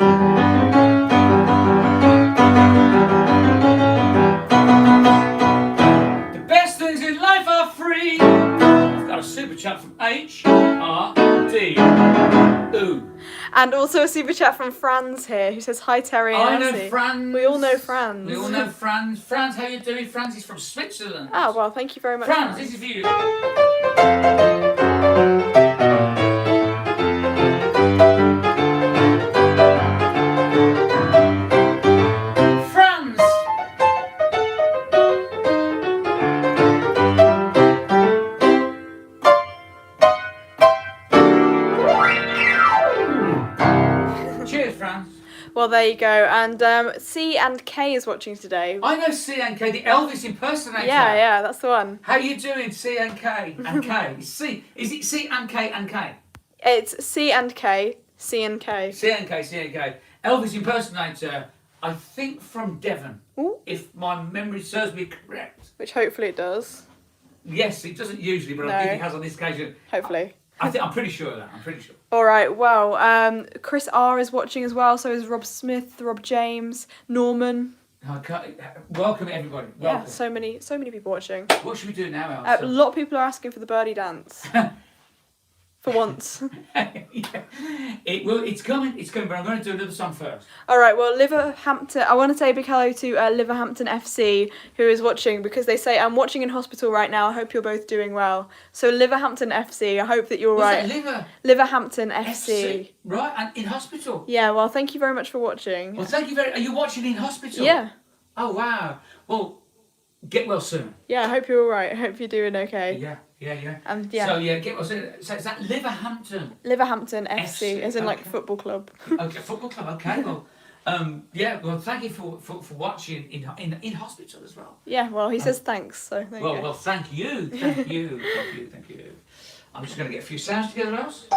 The best things in life are free. I've got a super chat from HRD. Ooh. And also a super chat from Franz here, who says, hi Terry and I Elsie. know Franz. We all know Franz. We all know Franz. Franz, how you doing? Franz is from Switzerland. Oh, well, thank you very much. Franz, this is for you. Franz! Cheers, Franz. Well, there you go. And C and K is watching today. I know C and K, the Elvis impersonator. Yeah, that's the one. How you doing, C and K? And K. C. Is it C and K and K? It's C and K, C and K. C and K, C and K. Elvis impersonator, I think from Devon. Ooh. If my memory serves me correct. Which hopefully it does. Yes, it doesn't usually, but I think it has on this occasion. Hopefully. I'm pretty sure of that. I'm pretty sure. All right. Well, Chris R is watching as well. So is Rob Smith, Rob James, Norman. Welcome everybody. Welcome. Yeah, so many people watching. What should we do now, A Elsa? lot of people are asking for the birdie dance. For once. Yeah. It's coming, but I'm going to do another song first. All right, well, Liverhampton, I want to say a big hello to Liverhampton FC, who is watching, because they say, I'm watching in hospital right now, I hope you're both doing well. So Liverhampton FC, I hope that you're right. Liverhampton FC. Right, and in hospital? Yeah, well, thank you very much for watching. Well, thank you are you watching in hospital? Yeah. Oh, wow. Well, get well soon. Yeah, I hope you're all right. I hope you're doing okay. Yeah. And yeah. So get well soon. So is that Liverhampton? Liverhampton FC, as in okay. like football club. Okay, football club. Okay, well, well, thank you for watching in hospital as well. Yeah, well, he says thanks, so there you go. Well, thank you. I'm just going to get a few sounds together, else.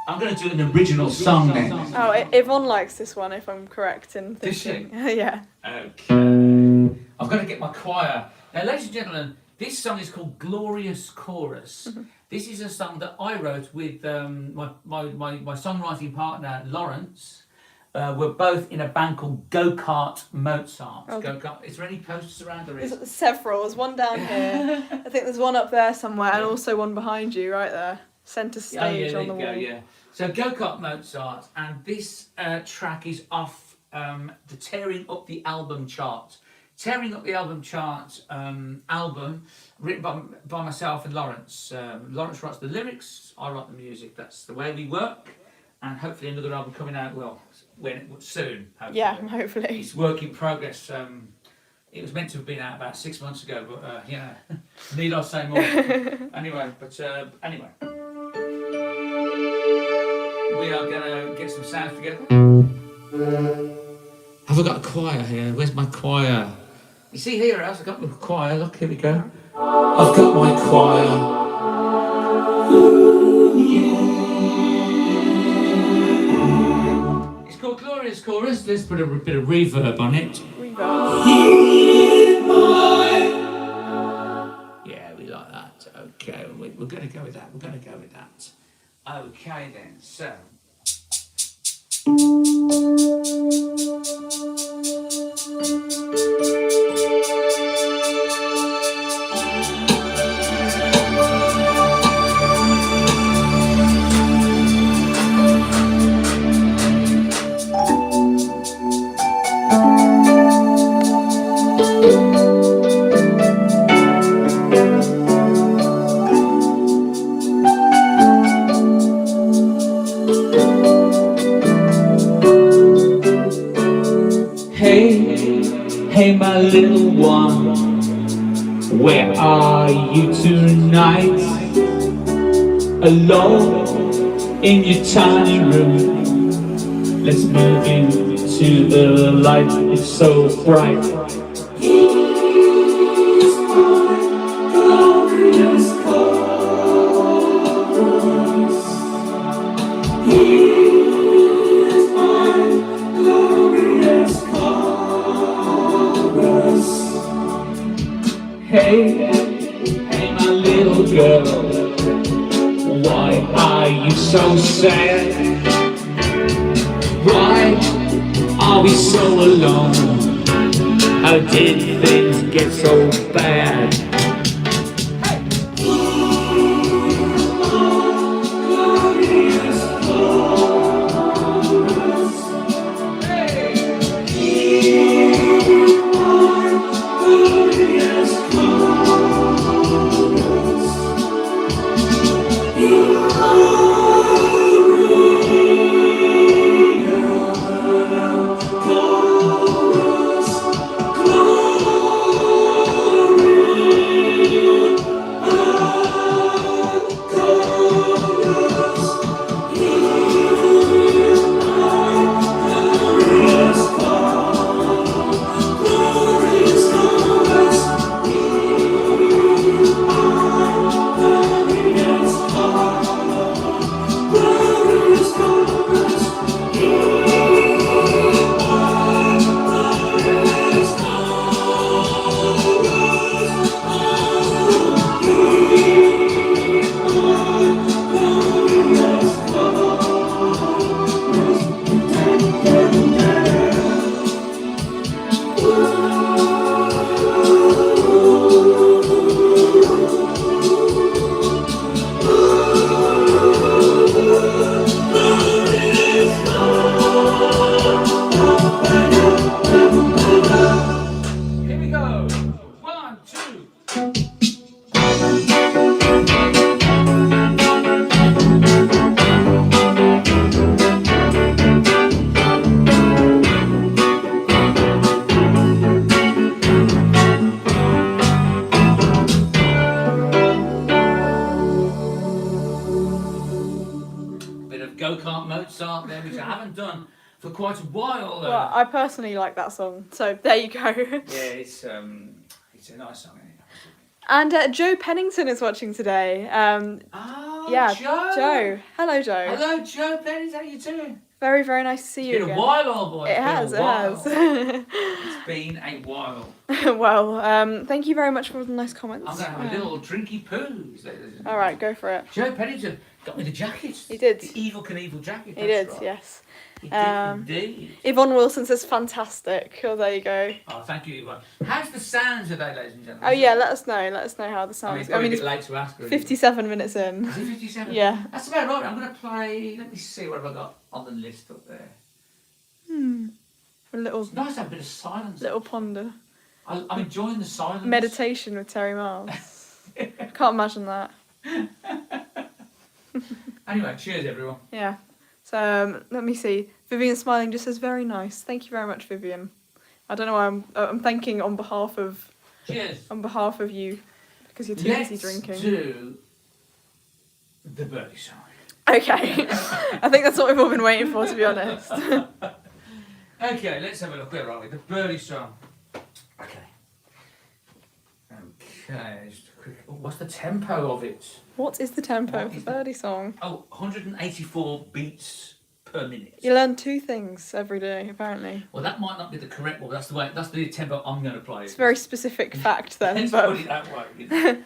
I'm going to do an original song then. Oh, Yvonne likes this one, if I'm correct in Does she? thinking. Yeah. Okay. I've got to get my choir. Now, ladies and gentlemen, this song is called Glorious Chorus. This is a song that I wrote with my songwriting partner, Lawrence. We're both in a band called Go-Kart Mozart. Oh. Go-Kart. Is there any posters around? There is. There's several. There's one down here. I think there's one up there somewhere, and also one behind you, right there. Centre stage on the wall. Yeah. So Go-Kart Mozart, and this track is off the Tearing Up the Album chart. Tearing Up the Album chart album written by myself and Lawrence. Lawrence writes the lyrics, I write the music. That's the way we work. And hopefully another album coming out, soon. Hopefully. Yeah, hopefully. It's work in progress. It was meant to have been out about 6 months ago, but need I say more? Anyway. We are going to get some sounds together. Have I got a choir here? Where's my choir? You see here, I've got my choir. Look, here we go. I've got my choir. It's called Glorious Chorus. Let's put a bit of reverb on it. Yeah, we like that. Okay, we're going to go with that. Okay then, so. Hey, my little one, where are you tonight? Alone in your tiny room. Let's move into the light, it's so bright. Here's my glorious chorus. Here's my glorious chorus. Hey, my little girl, why are you so sad? Why are we so alone? How did things get so bad? Go-Kart Mozart there, which I haven't done for quite a while. Well, I personally like that song, so there you go. Yeah, it's a nice song, isn't it? And Joe Pennington is watching today. Oh, Yeah, Joe. Joe. Hello, Joe. Hello, Joe Pennington. How you doing? Very, very nice to see you It's been again. a while, old boy. It has. It's been a while. Well, thank you very much for all the nice comments. I'm going to have a little drinky poos. All right, go for it. Joe Pennington got me the jacket. He did. The Evil Knievel jacket. He did, right. yes. He did indeed. Yvonne Wilson says fantastic. Oh, there you go. Oh, thank you, Yvonne. How's the sound today, ladies and gentlemen? Oh yeah, let us know. Let us know how the I sound mean, is. it's probably a bit late to ask her. 57 minutes in. Is it 57? Yeah. That's about right. I'm going to play. Let me see what have I got on the list up there. A little It's nice to have a bit of silence. little ponder. I'm enjoying the silence. Meditation with Terry Miles. Can't imagine that. Anyway, cheers, everyone. Yeah. So let me see. Vivian Smiling just says very nice. Thank you very much, Vivian. I don't know why I'm thanking on behalf of Cheers. you because you're too busy drinking. Let's do the Birdie Song. Okay. I think that's what we've all been waiting for, to be honest. Okay, let's have a look. Where are we? The Birdie Song. Okay. Okay. Just a quick. Oh, what's the tempo of it? What is the tempo What of the is the- Birdie Song? Oh, 184 beats per minute. You learn 2 things every day, apparently. Well, that might not be the correct one. That's the tempo I'm going to play. It's a very specific fact then. Let's But put it that way. You know.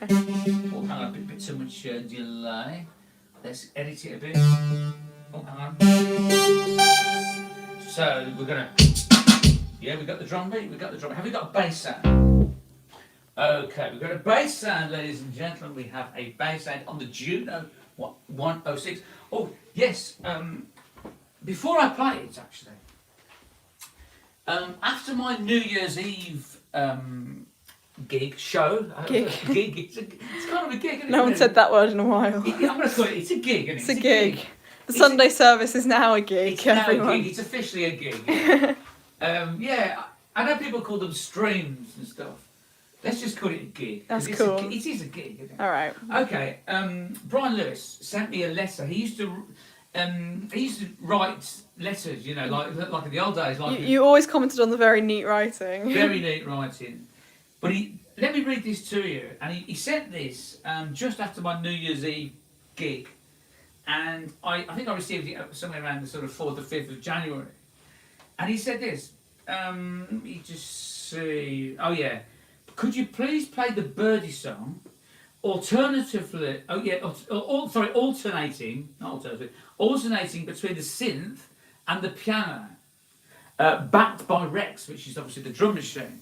Oh, hang on, a bit too much delay. Let's edit it a bit. Oh, hang on. So we're gonna. Yeah, we got the drum beat. We got the drum. Have we got a bass sound? Okay, we've got a bass sound, ladies and gentlemen. We have a bass sound on the Juno 106. Oh yes. Before I play it, actually. After my New Year's Eve show. Gig. Gig. It's kind of a gig, isn't it? no one said that word in a while. I'm going to call it. It's a gig, isn't it? It's a gig. The Sunday service is now a gig, It's now everyone. a gig. It's officially a gig. Yeah. Yeah, I know people call them streams and stuff. Let's just call it a gig. 'Cause That's it's cool. It is a gig, isn't it? All right. Okay. Brian Lewis sent me a letter. He used to write letters, you know, like in the old days, like You always commented on the very neat writing. very neat writing. But let me read this to you. And he sent this just after my New Year's Eve gig, and I think I received it somewhere around the sort of 4th or 5th of January. And he said this. Let me just see. Oh yeah. Could you please play the Birdie Song? Alternatively, alternating between the synth and the piano, backed by Rex, which is obviously the drum machine.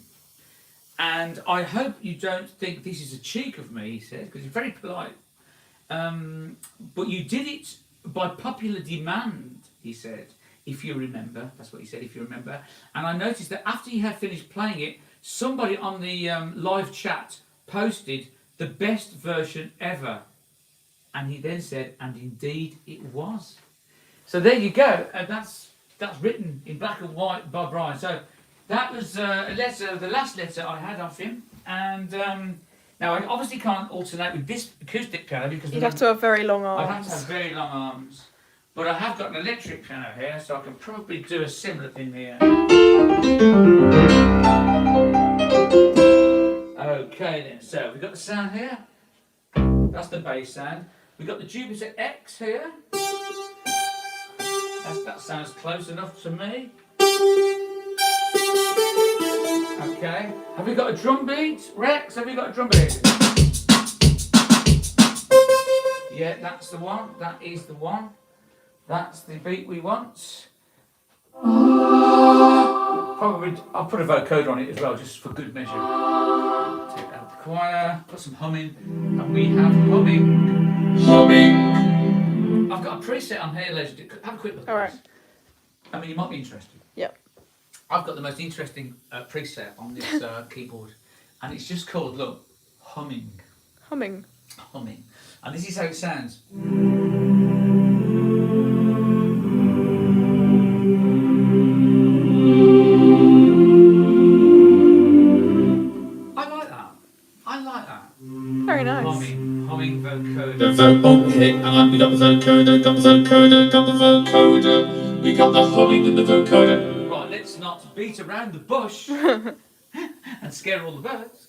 And I hope you don't think this is a cheek of me, he said, because he's very polite. But you did it by popular demand, he said, if you remember. That's what he said, if you remember. And I noticed that after he had finished playing it, somebody on the live chat posted the best version ever. And he then said, and indeed it was. So there you go. That's written in black and white by Brian. So that was a letter, the last letter I had off him. And now I obviously can't alternate with this acoustic piano because You'd have to have very long I'd have arms. to have very long arms. But I have got an electric piano here, so I can probably do a similar thing here. Okay then, so we've got the sound here. That's the bass sound. We've got the Jupiter X here. That sounds close enough to me. Okay. Have we got a drum beat? Rex, have we got a drum beat? Yeah, that's the one. That is the one. That's the beat we want. Probably, I'll put a vocoder on it as well, just for good measure. Take out the choir, put some humming, and we have humming. Humming! I've got a preset on here, ladies. Have a quick look at Alright. this. I mean, you might be interested. Yep. I've got the most interesting preset on this keyboard, and it's just called, look, humming. Humming. Humming. And this is how it sounds. I like that. Very nice. Humming vocoder. The hang on, we got the vocoder, got the vocoder. We got the humming and the vocoder. Right, let's not beat around the bush and scare all the birds.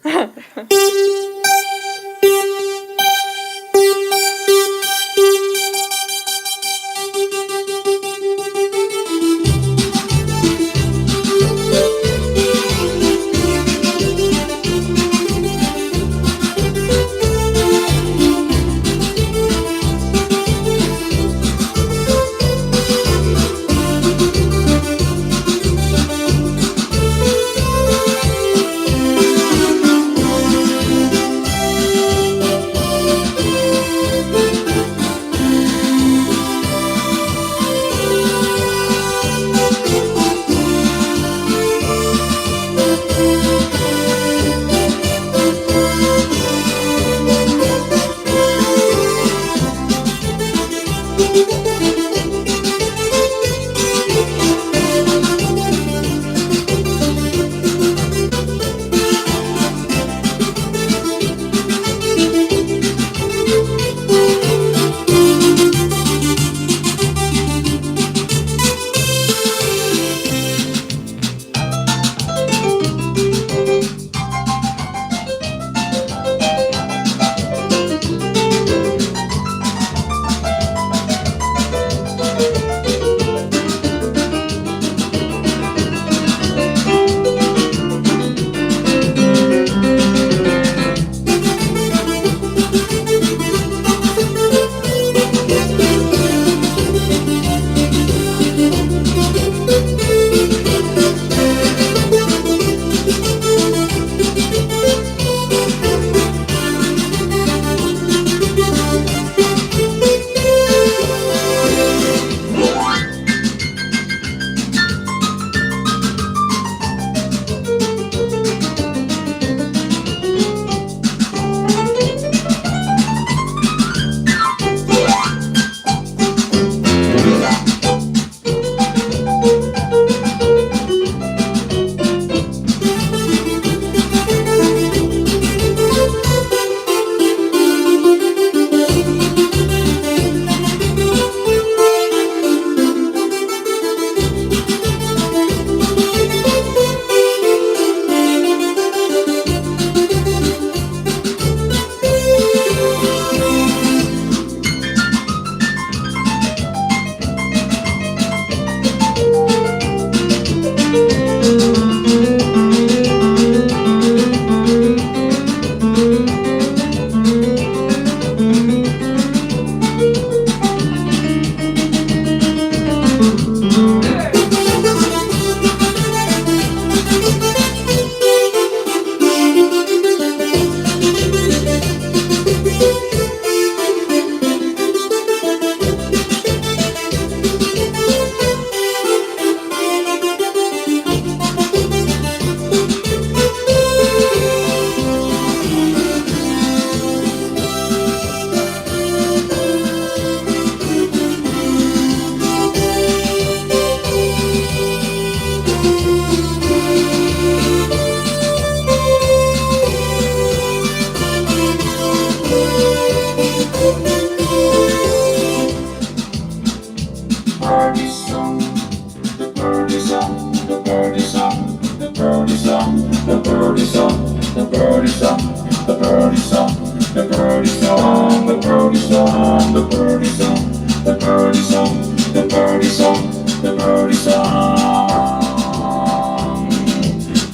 birdie song, the birdie song, the birdie song, the birdie song, the birdie song, the birdie song, the birdie song, the birdie song, the birdie song.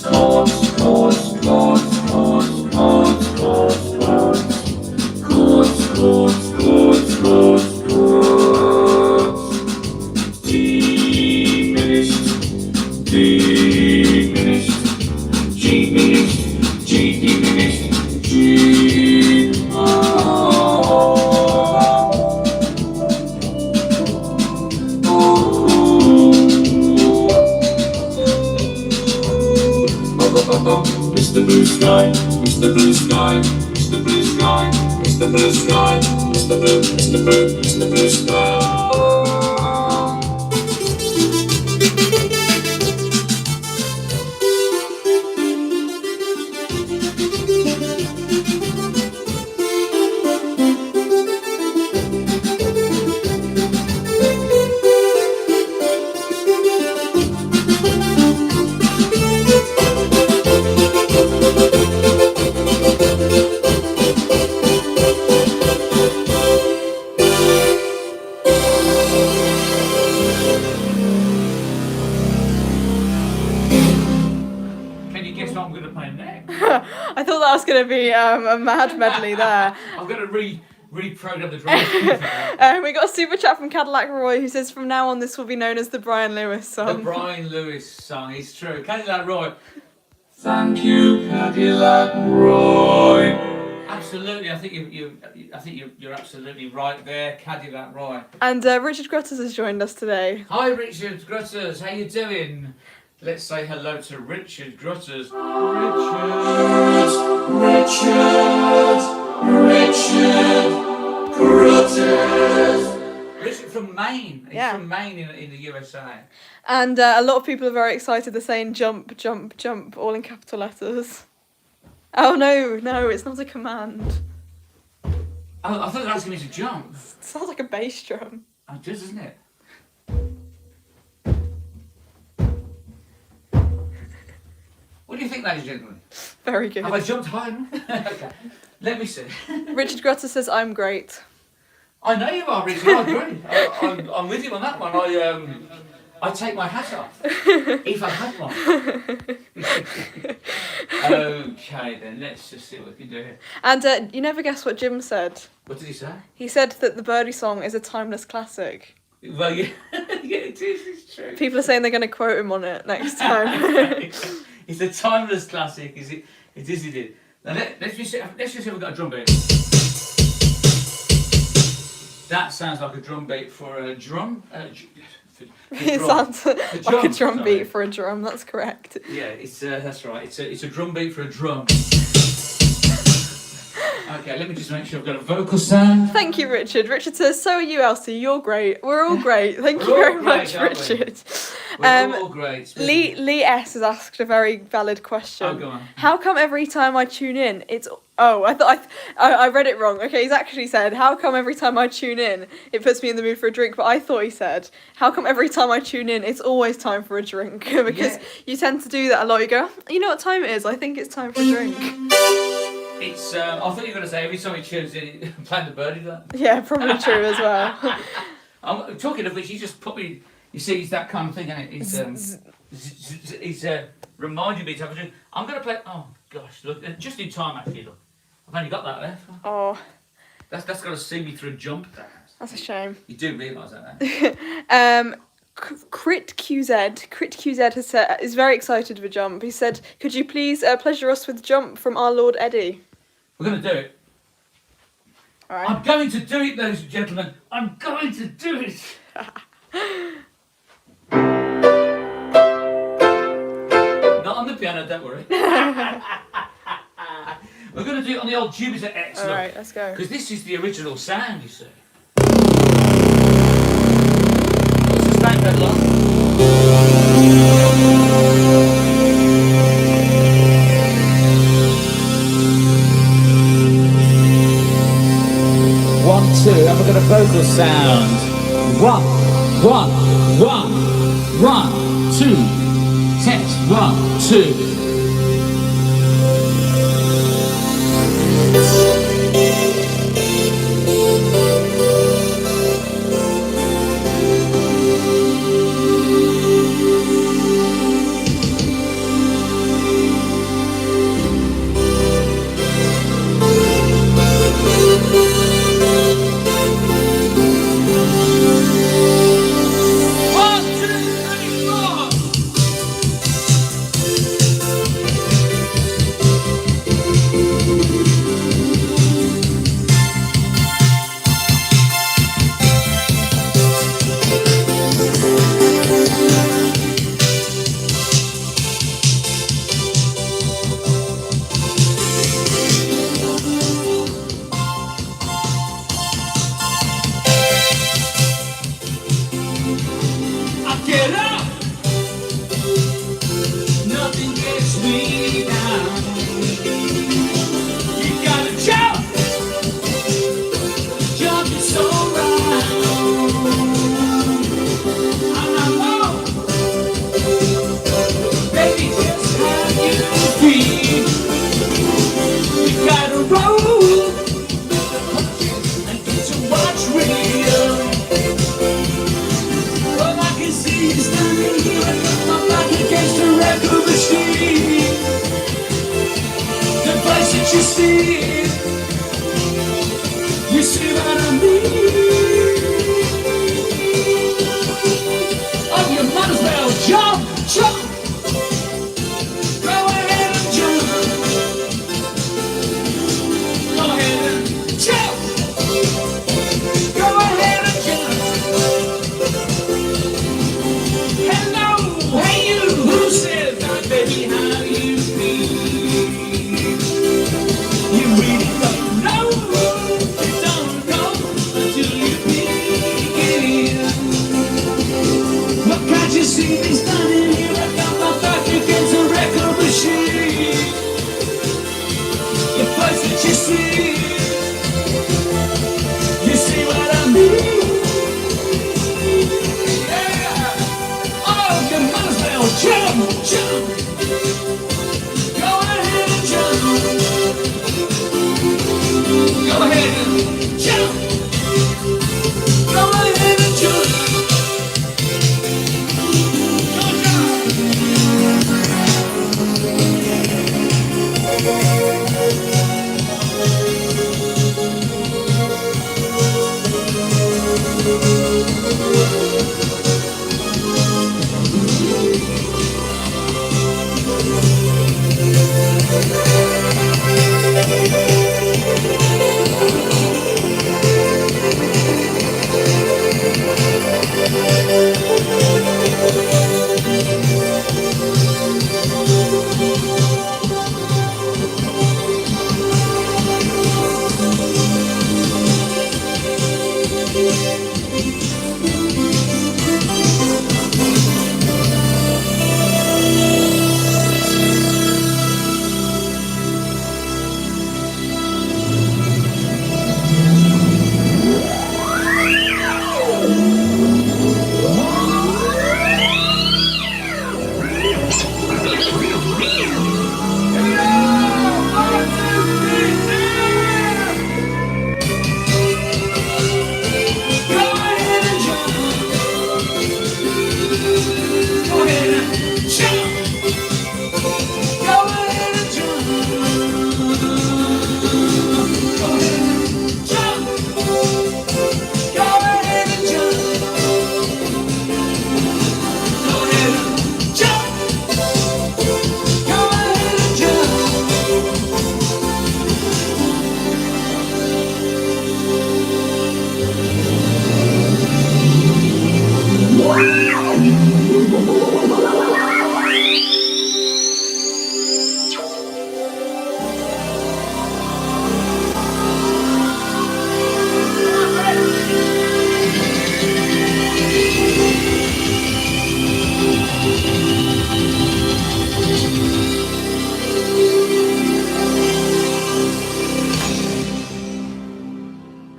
Chords, chords, chords, chords, chords, chords, chords, chords, chords, chords, chords, chords. Diminished, diminished, diminished, diminished, G. Mr. Blue Sky, Mr. Blue Sky, Mr. Blue Sky, Mr. Blue Sky, Mr. Blue, Mr. Blue, Mr. Blue Sky. Can you guess what I'm going to play next? I thought that was going to be a mad medley there. I'm going to reprogram the drums. We got a super chat from Cadillac Roy who says, from now on this will be known as the Brian Lewis The song. Brian Lewis song is true. Cadillac Roy. Thank you, Cadillac Roy. Absolutely, I think you're absolutely right there, Cadillac Roy. And Richard Grutters has joined us today. Hi, Richard Grutters. How you doing? Let's say hello to Richard Grutters. Richard Grutters. Richard from Maine. He's Yeah. from Maine in the USA. And a lot of people are very excited. They're saying jump, jump, jump, all in capital letters. Oh no, it's not a command. Oh, I thought they were asking me to jump. It sounds like a bass drum. Oh, it does, doesn't it? What do you think, ladies and gentlemen? Very good. Have I jumped high enough? Okay. Let me see. Richard Grutter says, I'm great. I know you are, Richard. I agree. I'm with you on that one. I take my hat off if I had one. Okay, then let's just see what we can do here. And you never guess what Jim said. What did he say? He said that the Birdie Song is a timeless classic. Well, yeah, yeah, it is. It's true. People are saying they're going to quote him on it next time. It's a timeless classic. Is it? It is indeed. Now let's just see if we've got a drum beat. That sounds like a drum beat for a drum. It sounds like a drum sorry. beat for a drum. That's correct. Yeah, it's that's right. It's a drum beat for a drum. Okay, let me just make sure I've got a vocal sound. Thank you, Richard. Richard says, so are you, Elsie. You're great. We're all great. Thank you We're all very much, great, aren't we? Richard. We're all great. Lee S has asked a very valid question. Oh, go on. How come every time I tune in, it's... Oh, I thought I read it wrong. Okay, he's actually said, how come every time I tune in, it puts me in the mood for a drink? But I thought he said, how come every time I tune in, it's always time for a drink? Because you tend to do that a lot. You go, you know what time it is? I think it's time for a drink. It's. I thought you were going to say every time he tunes in, playing the birdie. That. Yeah, probably true as well. I'm talking of which, he just put me. You see, it's that kind of thing, isn't it? He's reminding me to have a drink. I'm going to play. Oh gosh, look, just in time actually. Look, I've only got that left. Oh, That's got to see me through a jump. that's a shame. You do realise that, Crit QZ has said, is very excited for Jump. He said, could you please pleasure us with Jump from our Lord Eddie? We're going to do it. All right. I'm going to do it, ladies and gentlemen. I'm going to do it. Not on the piano, don't worry. We're going to do it on the old Jupiter X. All right, let's go. Because this is the original sound, you see. Sustain pedal on. One, two, and we're going to vocal sound. One, two. Test, 1, 2. Can't you see? You see what I mean? Oh, you might as well jump, jump. Go ahead and jump. Go ahead and jump. Go ahead and jump. Hello, hey you, who says that, baby, how you feel? You really don't know. You don't know until you begin. What can't you see me standing here? I got my back against a record machine. The first that you see what I mean? Yeah. Oh, you might as well jump, jump. Go ahead and jump. Go ahead and jump. Go ahead and jump. Go jump.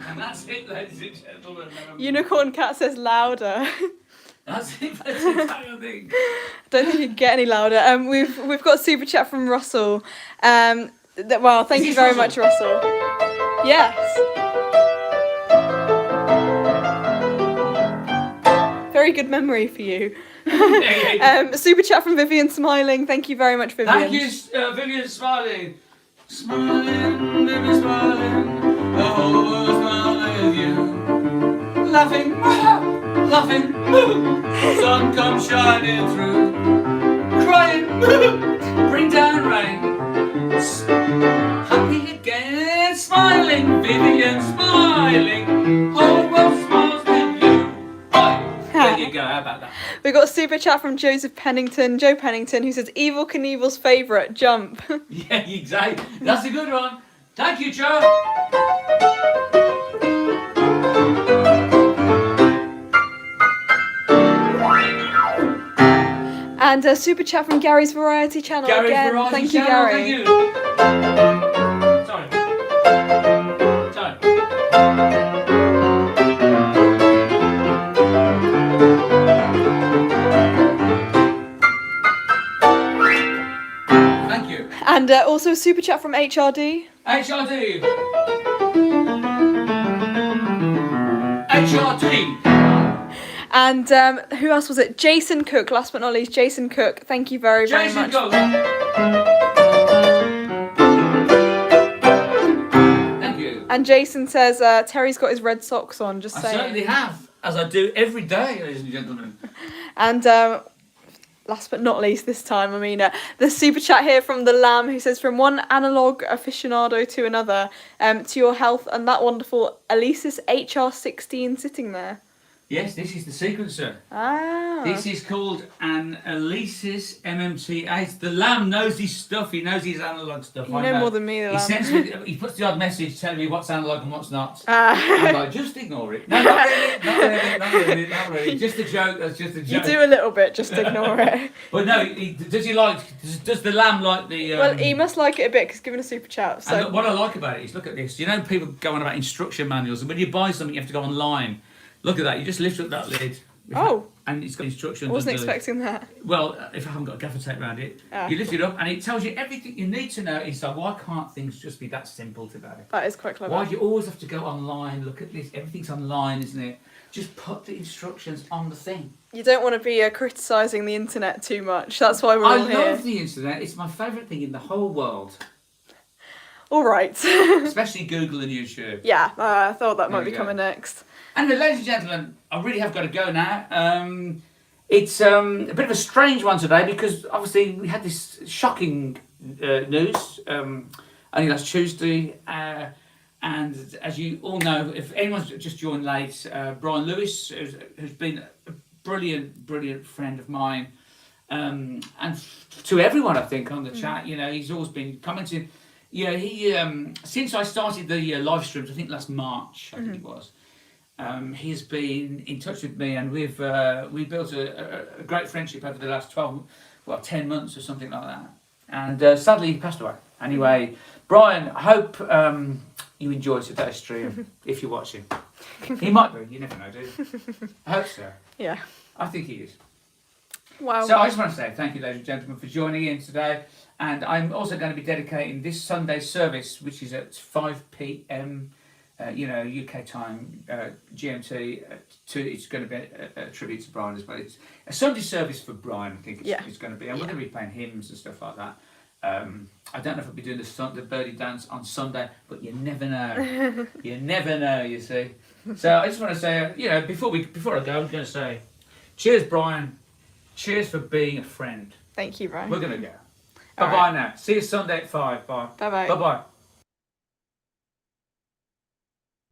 And that's it, ladies and gentlemen. Unicorn Cat says louder. That's it for the entire thing. Don't think you can get any louder. We've got a super chat from Russell. Well, thank you very much, Russell. Yes. Very good memory for you. Super chat from Vivian Smiling. Thank you very much, Vivian. Thank you, Vivian Smiling. Smiling, Vivian Smiling. The whole world smiling with you. Laughing, laughing. Sun comes shining through. Crying, bring down rain. Happy again, smiling, Vivian smiling. Whole world smiles with you. Right, there you go. How about that? We got a super chat from Joseph Pennington, Joe Pennington, who says Evil Knievel's favourite, Jump. Yeah, exactly. That's a good one. Thank you, Joe. And a super chat from Gary's Variety Channel Gary's again. Variety Thank you, Channel, Gary. Thank you. Sorry. Sorry. Thank you. And also a super chat from HRD. HRD. HRD. And who else was it? Jason Cook, last but not least, Jason Cook. Thank you very, very Jason much. Cook. And Jason says Terry's got his red socks on. Just I saying. certainly have, as I do every day, ladies and gentlemen. And last but not least this time, I mean, the super chat here from the Lamb who says, from one analog aficionado to another, to your health and that wonderful Alesis HR16 sitting there. Yes, this is the sequencer. Ah. This is called an Alesis MMT8. The Lamb knows his stuff. He knows his analog stuff. You know more than me, the He Lamb. sends me. He puts the odd message telling me what's analog and what's not. Ah. I'm like, just ignore it. No, not really, not really, not really, not really. Just a joke. That's just a You joke. do a little bit, just ignore it. But no, does he like? Does the Lamb like the? Well, he must like it a bit because he's given a super chat. So. And what I like about it is, look at this. You know, people go on about instruction manuals, and when you buy something, you have to go online. Look at that. You just lift up that lid. Oh. And it's got instructions. I wasn't underneath. expecting that. Well, if I haven't got gaffer tape around it, Ah. you lift it up and it tells you everything you need to know inside. Why can't things just be that simple today? That is quite clever. Why do you always have to go online? Look at this. Everything's online, isn't it? Just put the instructions on the thing. You don't want to be criticising the internet too much. That's why we're I all here. love the internet. It's my favourite thing in the whole world. All right. Especially Google and YouTube. Yeah, I thought that might There be you coming go. next. Anyway, ladies and gentlemen, I really have got to go now. It's a bit of a strange one today because obviously we had this shocking news only last Tuesday. And as you all know, if anyone's just joined late, Brian Lewis, who's been a brilliant friend of mine, and to everyone I think on the chat, you know, he's always been commenting. Yeah, he since I started the live streams, I think last March, I think it was. He has been in touch with me, and we've built a great friendship over the last 10 months or something like that. And sadly, he passed away. Anyway, Brian, I hope you enjoyed today's stream, if you're watching. He might be, you never know, do you? I hope so. Yeah. I think he is. Wow. So I just want to say thank you, ladies and gentlemen, for joining in today. And I'm also going to be dedicating this Sunday's service, which is at 5 p.m. UK time, GMT. It's going to be a tribute to Brian as well. It's a Sunday service for Brian, I think it's going to be. And we're going to be playing hymns and stuff like that. I don't know if I'll be doing the Birdie dance on Sunday, but you never know. You never know, you see. So I just want to say, before I go, I'm going to say, cheers, Brian. Cheers for being a friend. Thank you, Brian. We're going to go. All Bye-bye now. See you Sunday at 5. Bye. Bye-bye. Bye-bye.